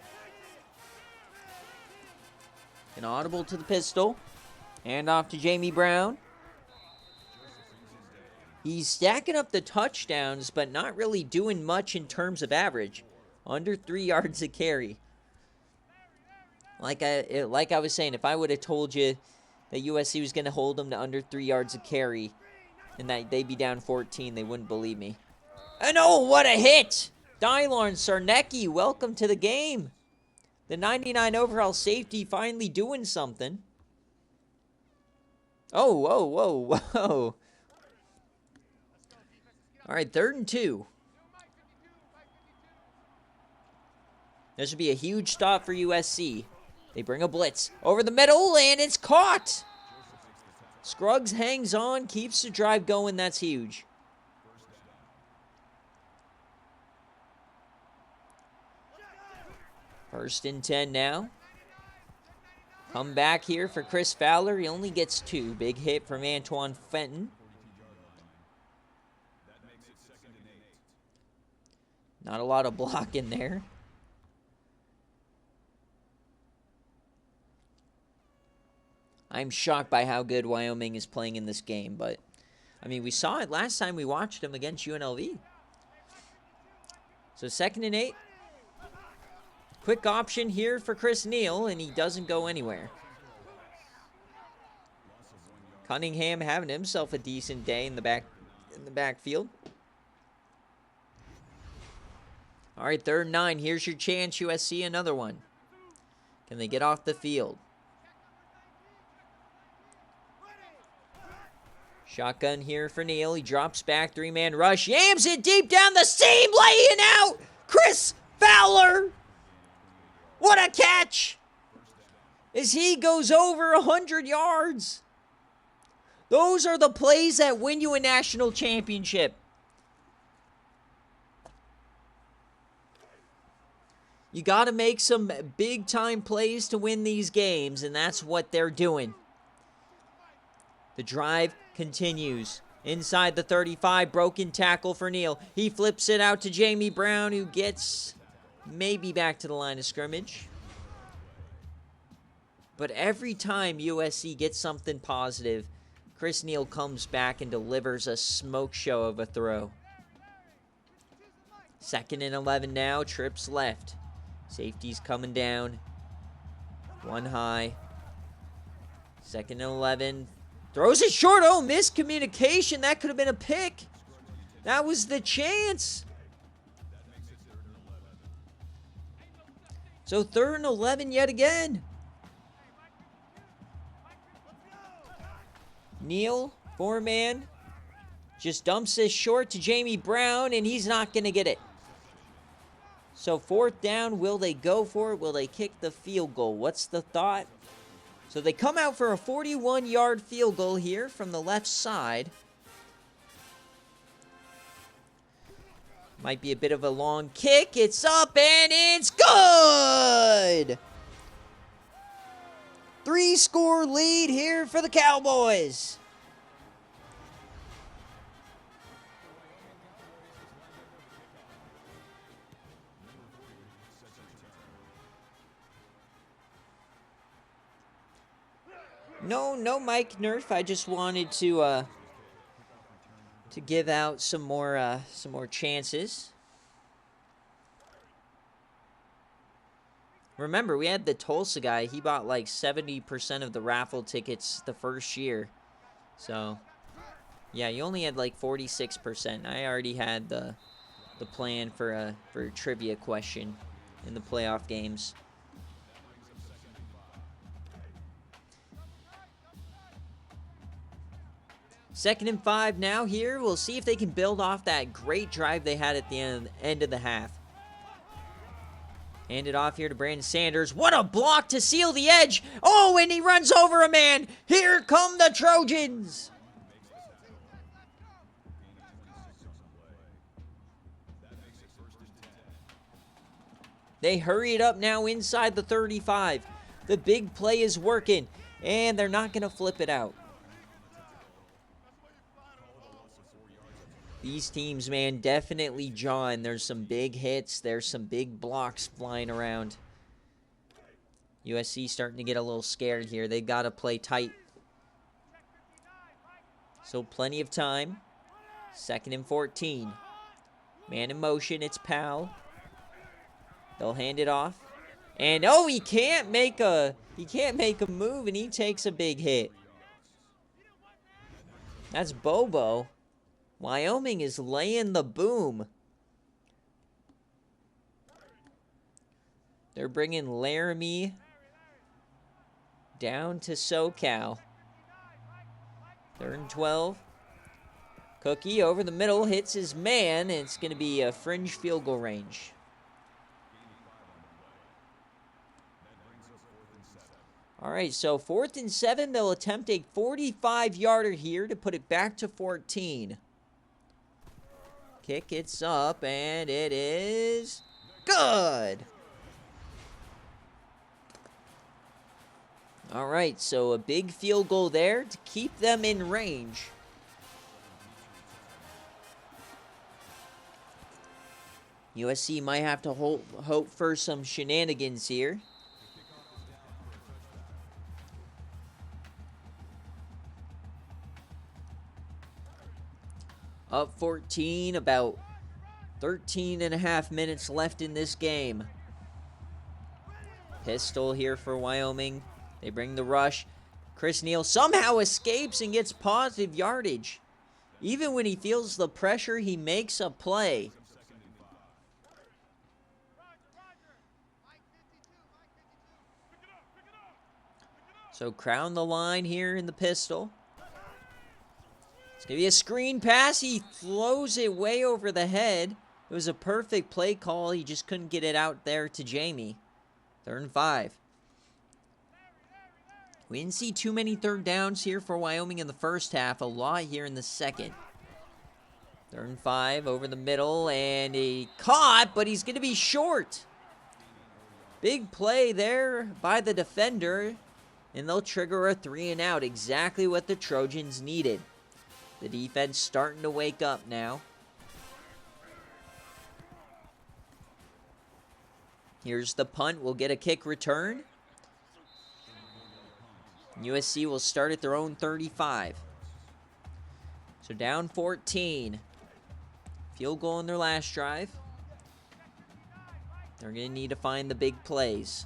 An audible to the pistol, hand off to Jamey Brown. He's stacking up the touchdowns, but not really doing much in terms of average. Under 3 yards a carry. Like I was saying, if I would have told you that USC was going to hold them to under 3 yards a carry, and that they'd be down 14, they wouldn't believe me. And oh, what a hit! Dylon Sarnecki, welcome to the game. The 99 overall safety finally doing something. Oh, whoa, whoa, whoa. All right, 3rd and 2. This should be a huge stop for USC. They bring a blitz over the middle, and it's caught. Scruggs hangs on, keeps the drive going. That's huge. First and 10 now. Come back here for Chris Fowler. He only gets 2. Big hit from Antoine Fenton. Not a lot of blocking there. I'm shocked by how good Wyoming is playing in this game, but, I mean, we saw it last time we watched them against UNLV. So 2nd and 8. Quick option here for Chris Neal, and he doesn't go anywhere. Cunningham having himself a decent day in the backfield. All right, 3rd and 9. Here's your chance, USC, another one. Can they get off the field? Shotgun here for Neal. He drops back, 3-man rush. Yams it deep down the seam, laying out Chris Fowler. What a catch! As he goes over 100 yards. Those are the plays that win you a national championship. You got to make some big-time plays to win these games, and that's what they're doing. The drive continues. Inside the 35, broken tackle for Neal. He flips it out to Jamey Brown, who gets maybe back to the line of scrimmage. But every time USC gets something positive, Chris Neal comes back and delivers a smoke show of a throw. 2nd and 11 now, trips left. Safety's coming down. One high. 2nd and 11. Throws it short. Oh, miscommunication. That could have been a pick. That was the chance. So 3rd and 11 yet again. Neal, 4-man, just dumps this short to Jamey Brown, and he's not going to get it. So 4th down, will they go for it? Will they kick the field goal? What's the thought? So they come out for a 41-yard field goal here from the left side. Might be a bit of a long kick. It's up and it's good! 3-score lead here for the Cowboys. No Mike Nerf. I just wanted to give out some more chances. Remember, we had the Tulsa guy. He bought like 70% of the raffle tickets the first year. So, yeah, you only had like 46%. I already had the plan for a trivia question in the playoff games. Second and 5 now here. We'll see if they can build off that great drive they had at the end of the half. Hand it off here to Brandon Sanders. What a block to seal the edge. Oh, and he runs over a man. Here come the Trojans. They hurry it up now inside the 35. The big play is working, and they're not going to flip it out. These teams, man, definitely jawing. There's some big hits. There's some big blocks flying around. USC starting to get a little scared here. They've got to play tight. So plenty of time. 2nd and 14. Man in motion. It's Powell. They'll hand it off. And, oh, he can't make a move, and he takes a big hit. That's Bobo. Wyoming is laying the boom. They're bringing Laramie down to SoCal. 3rd and 12. Cookie over the middle, hits his man, and it's going to be a fringe field goal range. All right, so 4th and 7. They'll attempt a 45-yarder here to put it back to 14. Kick it's up, and it is good. All right, so a big field goal there to keep them in range. USC might have to hope for some shenanigans here. Up 14, about 13 and a half minutes left in this game. Pistol here for Wyoming. They bring the rush. Chris Neal somehow escapes and gets positive yardage. Even when he feels the pressure, he makes a play. So crown the line here in the pistol. It's going to be a screen pass. He throws it way over the head. It was a perfect play call. He just couldn't get it out there to Jamey. 3rd and 5. We didn't see too many third downs here for Wyoming in the first half. A lot here in the second. 3rd and 5 over the middle. And he caught, but he's going to be short. Big play there by the defender. And they'll trigger a 3 and out. Exactly what the Trojans needed. The defense starting to wake up now. Here's the punt. We'll get a kick return. USC will start at their own 35. So down 14. Field goal in their last drive. They're going to need to find the big plays.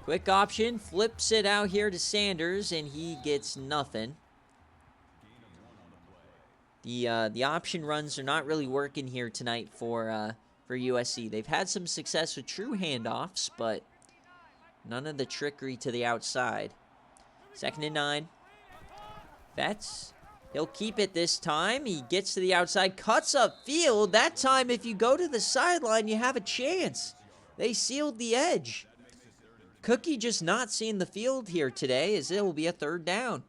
Quick option, flips it out here to Sanders, and he gets nothing. The option runs are not really working here tonight for USC. They've had some success with true handoffs, but none of the trickery to the outside. 2nd and 9. Betts, he'll keep it this time. He gets to the outside, cuts up field. That time, if you go to the sideline, you have a chance. They sealed the edge. Cookie just not seeing the field here today, as it will be a 3rd down.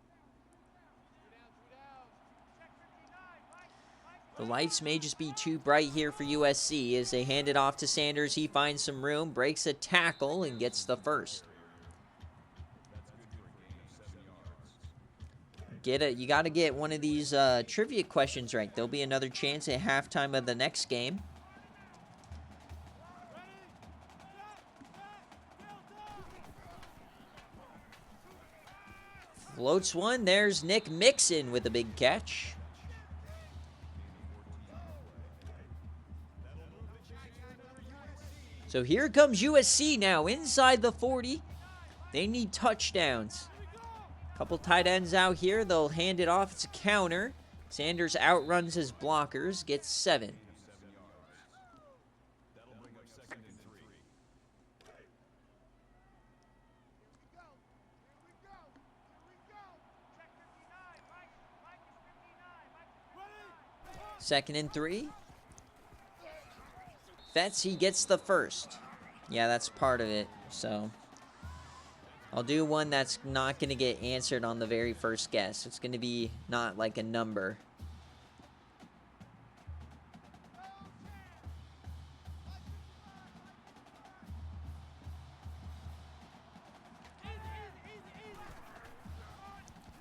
The lights may just be too bright here for USC as they hand it off to Sanders. He finds some room, breaks a tackle, and gets the first. You got to get one of these trivia questions right. There'll be another chance at halftime of the next game. Floats one. There's Nick Mixon with a big catch. So here comes USC now inside the 40. They need touchdowns. Couple tight ends out here. They'll hand it off. It's a counter. Sanders outruns his blockers. Gets 7. Second and 3. Betts, he gets the first. Yeah, that's part of it. So I'll do one that's not going to get answered on the very first guess. It's going to be not like a number.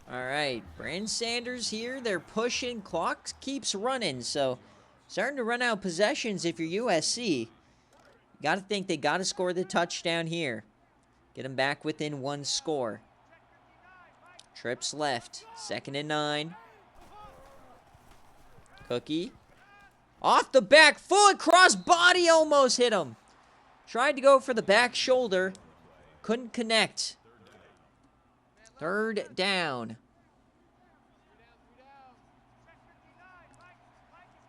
All right, Brandon Sanders here. They're pushing. Clock keeps running, so starting to run out possessions if you're USC. You got to think they got to score the touchdown here. Get them back within 1 score. Trips left. 2nd and 9. Cookie. Off the back foot. Cross body almost hit him. Tried to go for the back shoulder. Couldn't connect. 3rd down.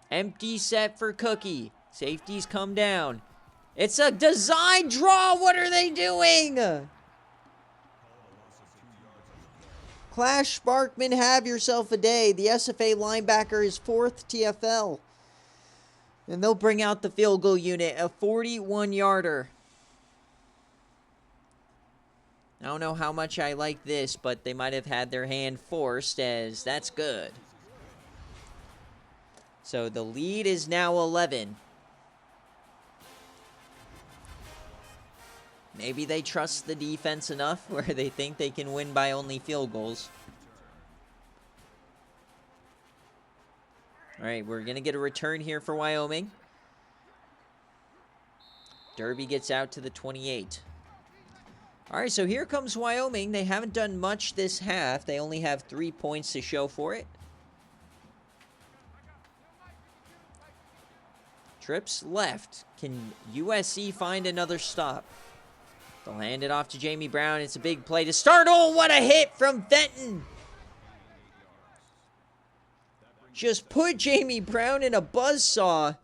Empty set for Cookie. Safeties come down. It's a design draw. What are they doing? Clash Sparkman, have yourself a day. The SFA linebacker is 4th TFL. And they'll bring out the field goal unit, a 41-yarder. I don't know how much I like this, but they might have had their hand forced, as that's good. So the lead is now 11. Maybe they trust the defense enough where they think they can win by only field goals. All right, we're going to get a return here for Wyoming. Derby gets out to the 28. All right, so here comes Wyoming. They haven't done much this half. They only have 3 points to show for it. Trips left. Can USC find another stop? They'll hand it off to Jamey Brown. It's a big play to start. Oh, what a hit from Fenton. Just put Jamey Brown in a buzzsaw.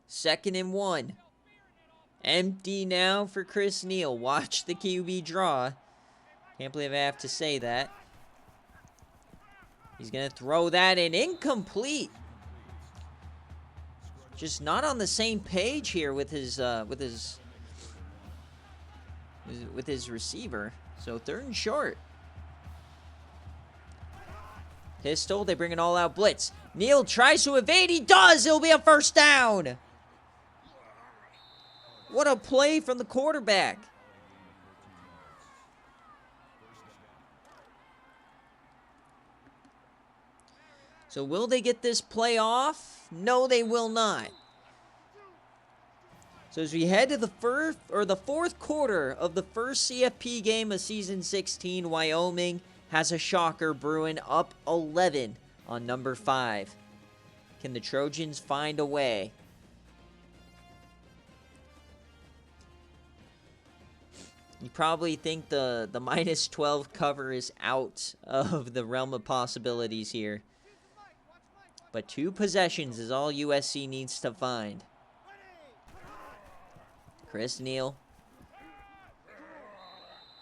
Second and 1. Empty now for Chris Neal. Watch the QB draw. Can't believe I have to say that. He's going to throw that in. Incomplete. Just not on the same page here with his receiver. So 3rd and short. Pistol, they bring an all-out blitz. Neal tries to evade. He does. It'll be a first down. What a play from the quarterback. So will they get this play off? No, they will not. So as we head to the fourth quarter of the first CFP game of season 16, Wyoming has a shocker brewing, up 11 on number 5. Can the Trojans find a way? You probably think the minus 12 cover is out of the realm of possibilities here. But 2 possessions is all USC needs to find. Chris Neal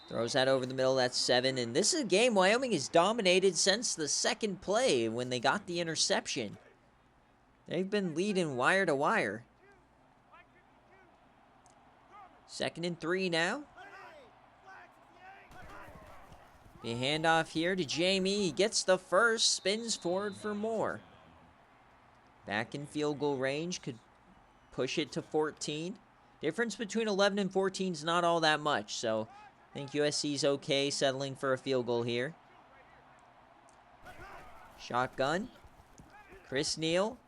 throws that over the middle. That's 7. And this is a game Wyoming has dominated since the second play when they got the interception. They've been leading wire to wire. 2nd and 3 now. The handoff here to Jamey. He gets the first, spins forward for more. Back in field goal range, could push it to 14. Difference between 11 and 14 is not all that much, so I think USC's okay settling for a field goal here. Shotgun. Chris Neal.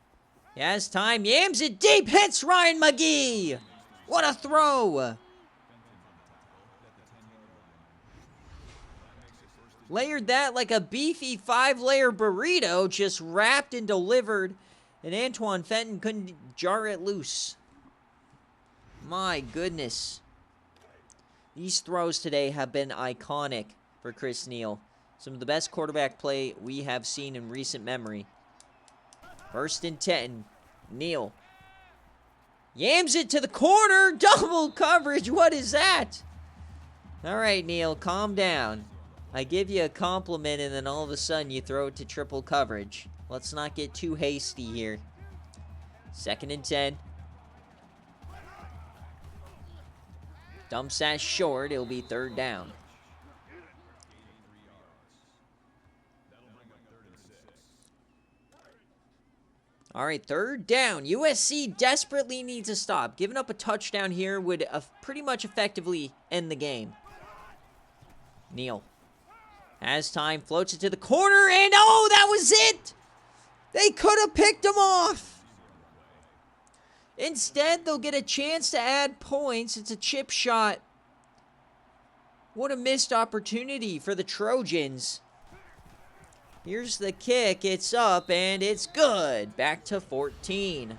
He has time. Yams it deep. Hits Ryan McGee. What a throw. Layered that like a beefy 5-layer burrito, just wrapped and delivered. And Antoine Fenton couldn't jar it loose. My goodness. These throws today have been iconic for Chris Neal. Some of the best quarterback play we have seen in recent memory. 1st and 10. Neal. Yams it to the corner. Double coverage. What is that? All right, Neal, calm down. I give you a compliment, and then all of a sudden you throw it to triple coverage. Let's not get too hasty here. 2nd and 10. Dumps that short. It'll be 3rd down. All right, 3rd down. USC desperately needs a stop. Giving up a touchdown here would pretty much effectively end the game. Neal has time, floats it to the corner, and oh, that was it! They could have picked him off. Instead, they'll get a chance to add points. It's a chip shot. What a missed opportunity for the Trojans. Here's the kick. It's up, and it's good. Back to 14.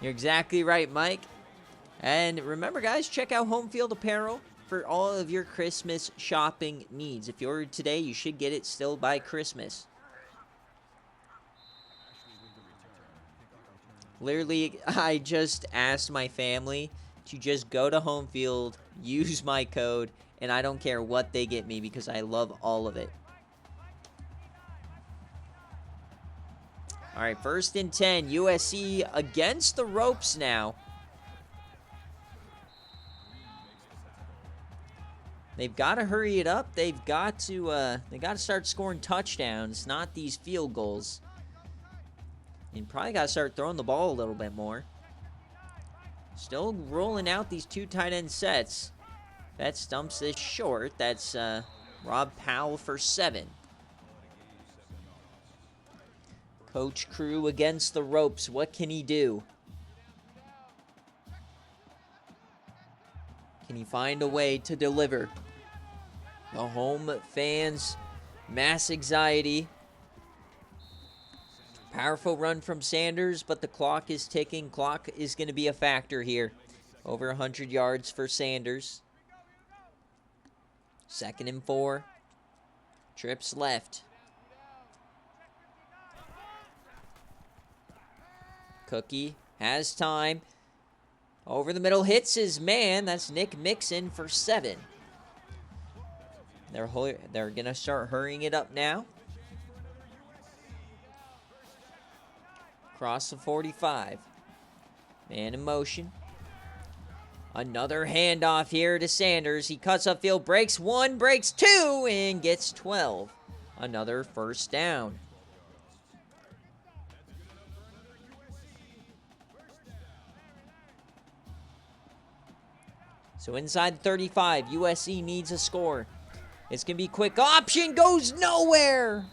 You're exactly right, Mike. And remember, guys, check out Home Field Apparel for all of your Christmas shopping needs. If you ordered today, you should get it still by Christmas. Literally, I just asked my family to just go to Home Field, use my code, and I don't care what they get me because I love all of it. All right, 1st and 10. USC against the ropes now. They've got to hurry it up. They've got to start scoring touchdowns, not these field goals. And probably got to start throwing the ball a little bit more. Still rolling out these 2 tight end sets. That stumps this short. That's Rob Powell for 7. Coach Crew against the ropes. What can he do? Can he find a way to deliver? The home fans, mass anxiety. Powerful run from Sanders, but the clock is ticking. Clock is going to be a factor here. Over 100 yards for Sanders. 2nd and 4. Trips left. Cookie has time. Over the middle, hits his man. That's Nick Mixon for 7. They're going to start hurrying it up now. Across the 45. Man in motion. Another handoff here to Sanders. He cuts upfield, breaks 1, breaks 2, and gets 12. Another 1st down. So inside 35, USC needs a score. It's going to be quick option, goes nowhere.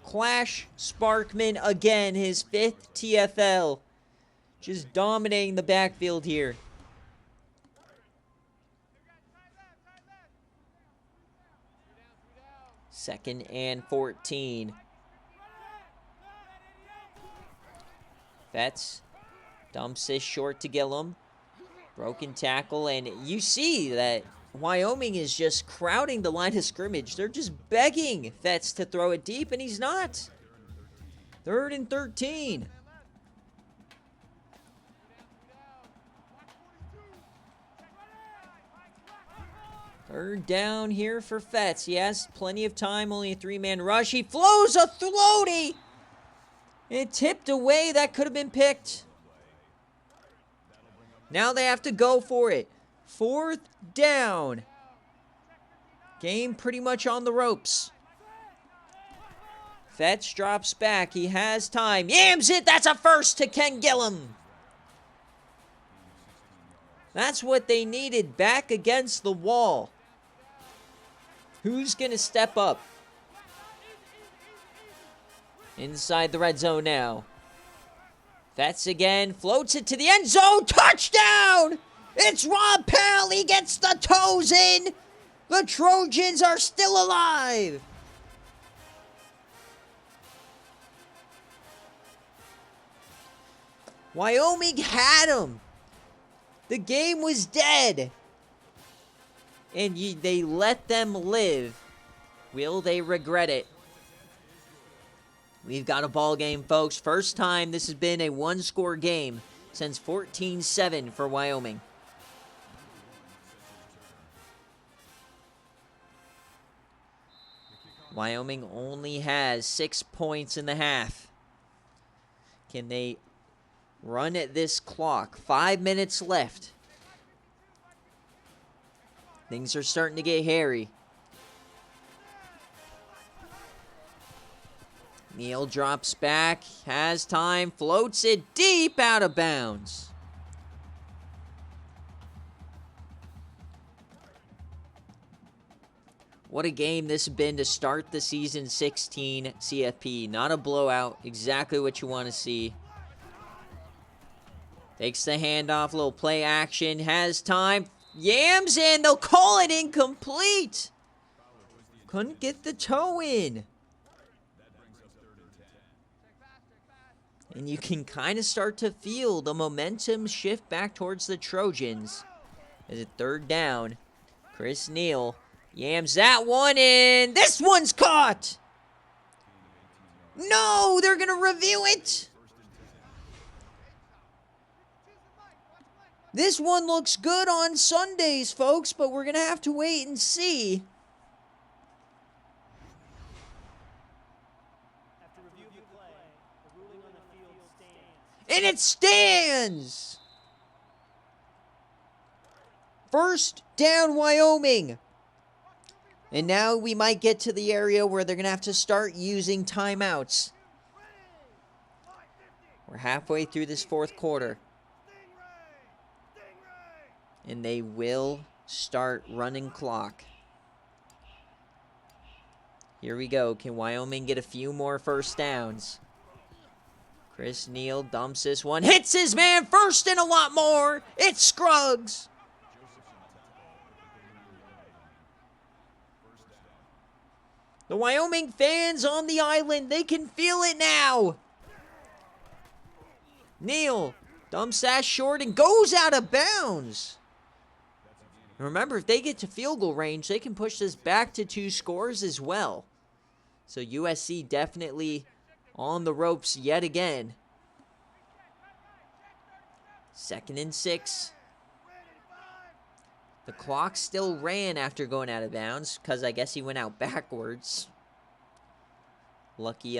Clash Sparkman again, his 5th TFL. Just dominating the backfield here. Second and 14. Fetz dumps this short to Gillum. Broken tackle, and you see that Wyoming is just crowding the line of scrimmage. They're just begging Fetz to throw it deep, and he's not. 3rd and 13. Third down here for Fetz. He has plenty of time, only a 3-man rush. He flows a floaty. It tipped away. That could have been picked. Now they have to go for it. 4th down. Game pretty much on the ropes. Fetz drops back. He has time. Yams it. That's a first to Ken Gillum. That's what they needed. Back against the wall. Who's going to step up? Inside the red zone now. Fetz again. Floats it to the end zone. Touchdown! It's Rob Powell. He gets the toes in. The Trojans are still alive. Wyoming had him. The game was dead. And they let them live. Will they regret it? We've got a ball game, folks. First time this has been a one-score game since 14-7 for Wyoming. Wyoming only has 6 points in the half. Can they run at this clock? 5 minutes left. Things are starting to get hairy. Neal drops back, has time, floats it deep out of bounds. What a game this has been to start the season 16 CFP. Not a blowout, exactly what you want to see. Takes the handoff, little play action, has time, yams in, they'll call it incomplete. Couldn't get the toe in. And you can kind of start to feel the momentum shift back towards the Trojans. As a 3rd down, Chris Neal yams that one in. This one's caught. No, they're going to review it. This one looks good on Sundays, folks, but we're going to have to wait and see. And it stands! First down, Wyoming. And now we might get to the area where they're going to have to start using timeouts. We're halfway through this fourth quarter. And they will start running clock. Here we go. Can Wyoming get a few more first downs? Chris Neal dumps this one. Hits his man first and a lot more. It's Scruggs. The Wyoming fans on the island, they can feel it now. Neal dumps that short and goes out of bounds. And remember, if they get to field goal range, they can push this back to 2 scores as well. So USC definitely on the ropes yet again. 2nd and 6. The clock still ran after going out of bounds because I guess he went out backwards. Lucky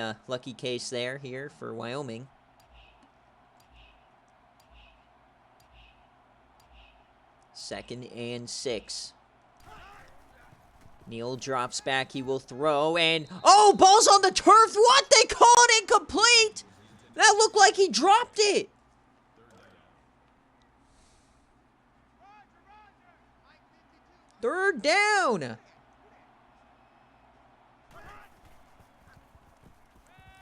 case there here for Wyoming. 2nd and 6. Neal drops back. He will throw and... oh, ball's on the turf. What? They call it incomplete. That looked like he dropped it. Third down.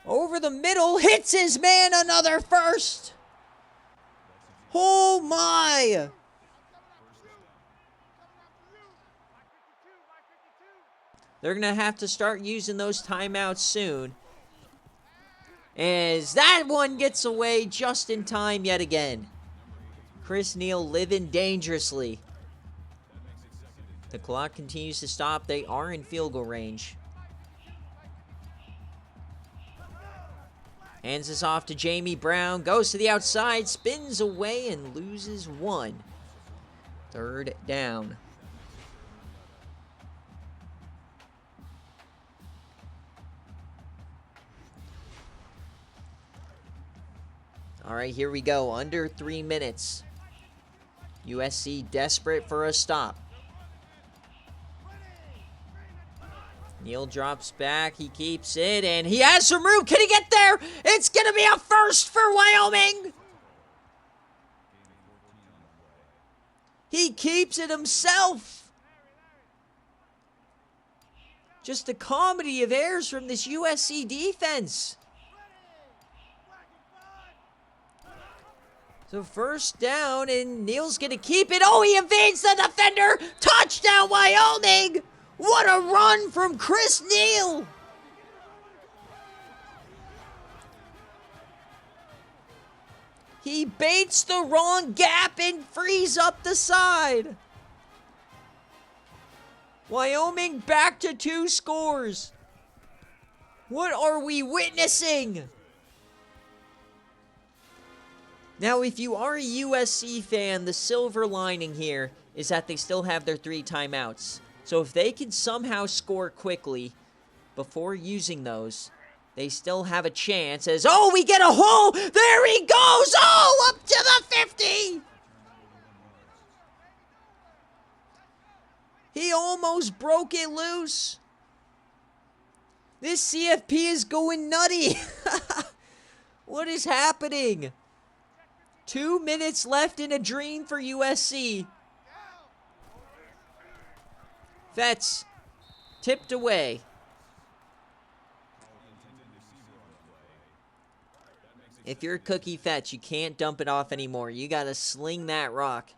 Over the middle. Hits his man. Another first. Oh, my. They're going to have to start using those timeouts soon. As that one gets away just in time yet again. Chris Neal living dangerously. The clock continues to stop. They are in field goal range. Hands this off to Jamey Brown. Goes to the outside. Spins away and loses 1. Third down. All right, here we go. Under 3 minutes. USC desperate for a stop. Neal drops back. He keeps it, and he has some room. Can he get there? It's going to be a first for Wyoming. He keeps it himself. Just a comedy of errors from this USC defense. So first down, and Neal's going to keep it. Oh, he evades the defender. Touchdown, Wyoming. What a run from Chris Neal. He baits the wrong gap and frees up the side. Wyoming back to 2 scores. What are we witnessing? Now, if you are a USC fan, the silver lining here is that they still have their 3 timeouts. So if they can somehow score quickly before using those, they still have a chance as, oh, we get a hole. There he goes. Oh, up to the 50. He almost broke it loose. This CFP is going nutty. What is happening? 2 minutes left in a dream for USC. Fetz tipped away. If you're Cookie Fetch, you can't dump it off anymore. You got to sling that rock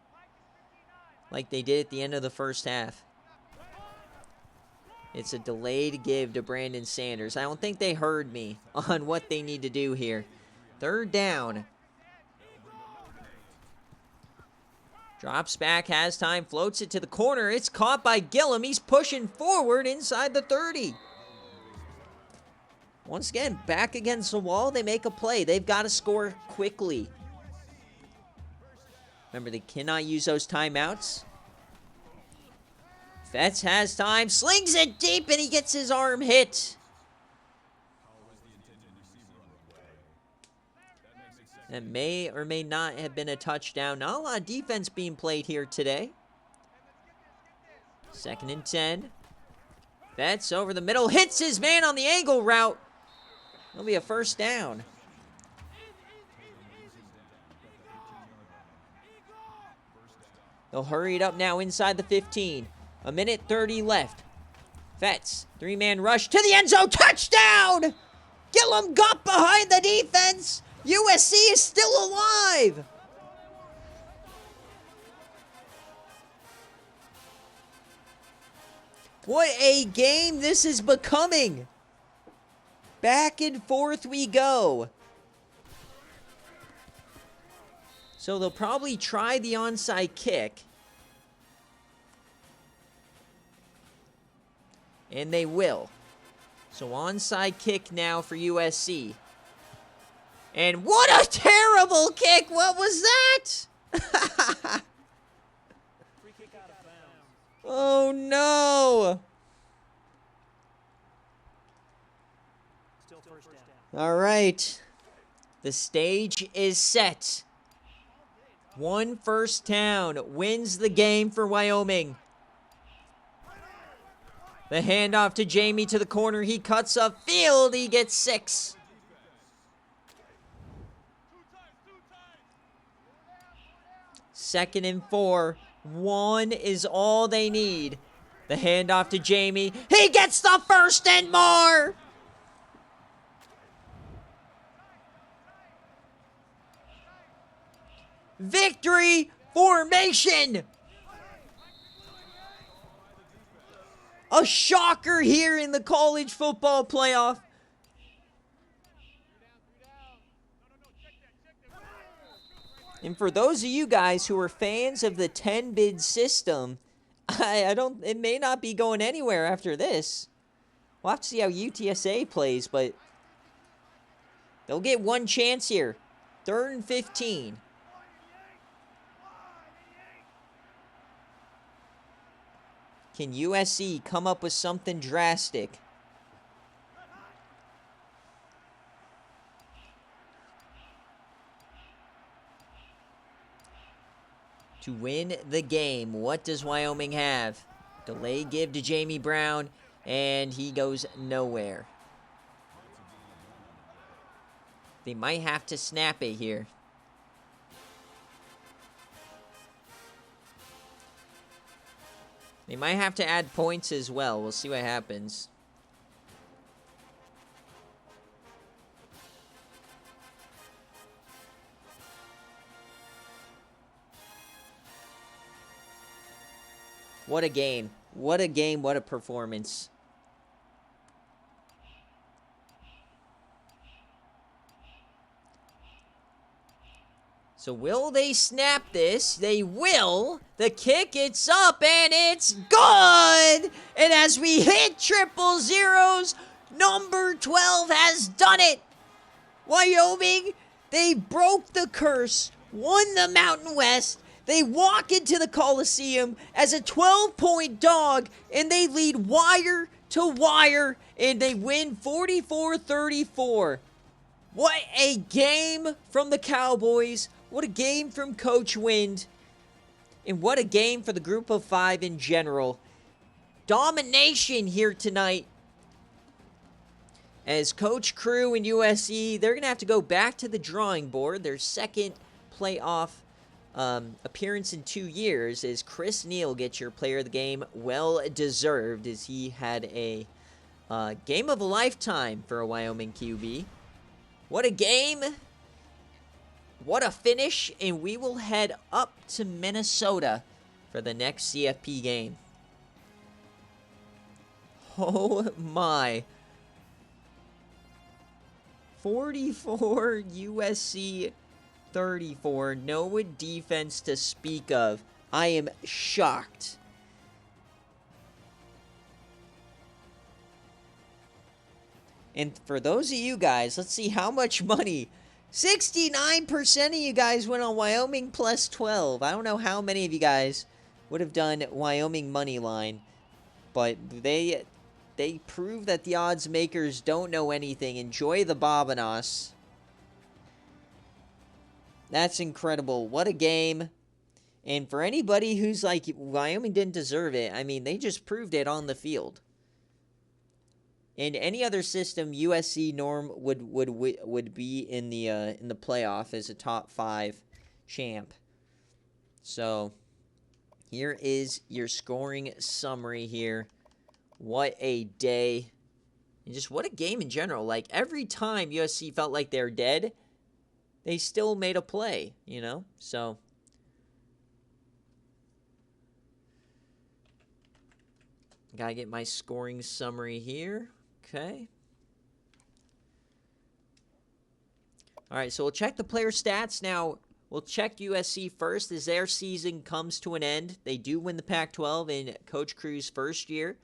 like they did at the end of the first half. It's a delayed give to Brandon Sanders. I don't think they heard me on what they need to do here. Third down. Drops back, has time, floats it to the corner. It's caught by Gillum. He's pushing forward inside the 30. Once again, back against the wall, they make a play. They've got to score quickly. Remember, they cannot use those timeouts. Fetz has time, slings it deep, and he gets his arm hit. That may or may not have been a touchdown. Not a lot of defense being played here today. 2nd and 10. That's over the middle. Hits his man on the angle route. It'll be a 1st down. They'll hurry it up now inside the 15. 1:30 left. Fetz, 3-man rush to the end zone. Touchdown! Gillum got behind the defense. USC is still alive. What a game this is becoming. Back and forth we go. So they'll probably try the onside kick. And they will. So onside kick now for USC. And what a terrible kick! What was that? Oh no! All right. The stage is set. 1 first down wins the game for Wyoming. The handoff to Jamey to the corner. He cuts up field. He gets 6. Second and 4. 1 is all they need. The handoff to Jamey. He gets the 1st and more. Victory formation. A shocker here in the college football playoff. And for those of you guys who are fans of the 10-bid system, it may not be going anywhere after this. We'll have to see how UTSA plays, but they'll get one chance here. 3rd and 15. Can USC come up with something drastic? To win the game, what does Wyoming have? Delay give to Jamey Brown, and he goes nowhere. They might have to snap it here. They might have to add points as well. We'll see what happens. What a game. What a game. What a performance. So will they snap this? They will. The kick, it's up, and it's good! And as we hit triple zeros, number 12 has done it! Wyoming, they broke the curse, won the Mountain West. They walk into the Coliseum as a 12-point dog, and they lead wire to wire, and they win 44-34. What a game from the Cowboys. What a game from Coach Wind. And what a game for the Group of 5 in general. Domination here tonight. As Coach Crew and USC, they're going to have to go back to the drawing board. Their second playoff appearance in 2 years as Chris Neal gets your player of the game. Well deserved, as he had a game of a lifetime for a Wyoming QB. What a game. What a finish, and we will head up to Minnesota for the next CFP game. Oh my. 44 USC 34. No defense to speak of. I am shocked. And for those of you guys, let's see how much money. 69% of you guys went on Wyoming plus 12. I don't know how many of you guys would have done Wyoming money line, but they prove that the odds makers don't know anything. Enjoy the Bobanos. That's incredible. What a game. And for anybody who's like, Wyoming didn't deserve it, I mean, they just proved it on the field. In any other system, USC Norm would be in the playoff as a top 5 champ. So here is your scoring summary here. What a day. And just what a game in general. Like, every time USC felt like they're dead, they still made a play, you know? So gotta get my scoring summary here. Okay. All right, so we'll check the player stats. Now, we'll check USC first as their season comes to an end. They do win the Pac-12 in Coach Crew's first year.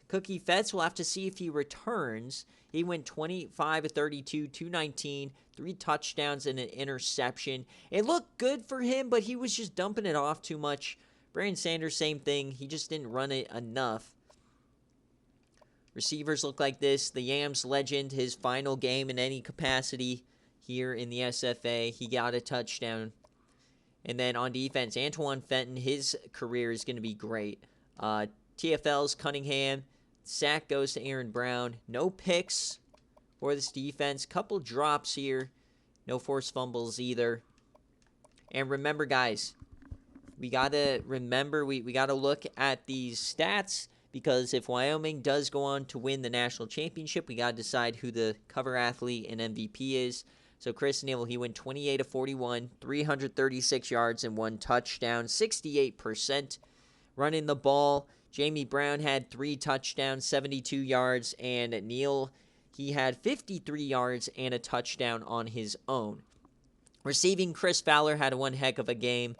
Cookie Fetts, we'll have to see if he returns. He went 25 of 32, 219, 3 touchdowns and an interception. It looked good for him, but he was just dumping it off too much. Brandon Sanders, same thing. He just didn't run it enough. Receivers look like this. The Yams legend, his final game in any capacity here in the SFA. He got a touchdown. And then on defense, Antoine Fenton, his career is going to be great. TFL's Cunningham. Sack goes to Aaron Brown. No picks for this defense. Couple drops here. No forced fumbles either. And remember, guys, we got to remember, we got to look at these stats, because if Wyoming does go on to win the national championship, we got to decide who the cover athlete and MVP is. So Chris Neal, he went 28 of 41, 336 yards and 1 touchdown, 68% running the ball. Jamey Brown had 3 touchdowns, 72 yards, and Neal, he had 53 yards and a touchdown on his own. Receiving, Chris Fowler had one heck of a game.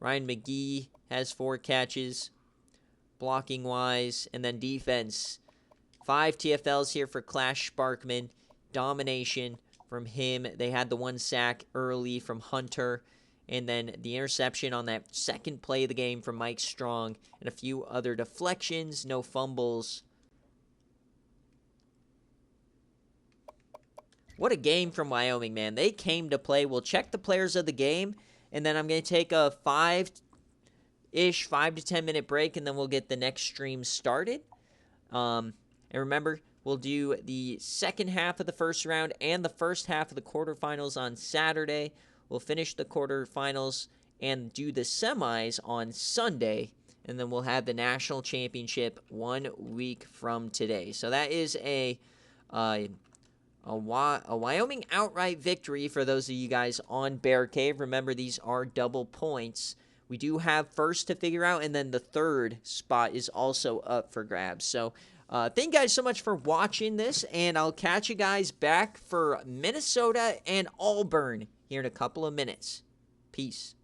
Ryan McGee has 4 catches, blocking-wise. And then defense, 5 TFLs here for Clash Sparkman. Domination from him. They had the 1 sack early from Hunter. And then the interception on that second play of the game from Mike Strong. And a few other deflections, no fumbles. What a game from Wyoming, man. They came to play. We'll check the players of the game. And then I'm going to take a 5 to 10 minute break. And then we'll get the next stream started. And remember, we'll do the second half of the first round and the first half of the quarterfinals on Saturday. We'll finish the quarterfinals and do the semis on Sunday, and then we'll have the national championship 1 week from today. So that is a Wyoming outright victory for those of you guys on BearCave. Remember, these are double points. We do have first to figure out, and then the third spot is also up for grabs. So thank you guys so much for watching this, and I'll catch you guys back for Minnesota and Auburn here in a couple of minutes. Peace.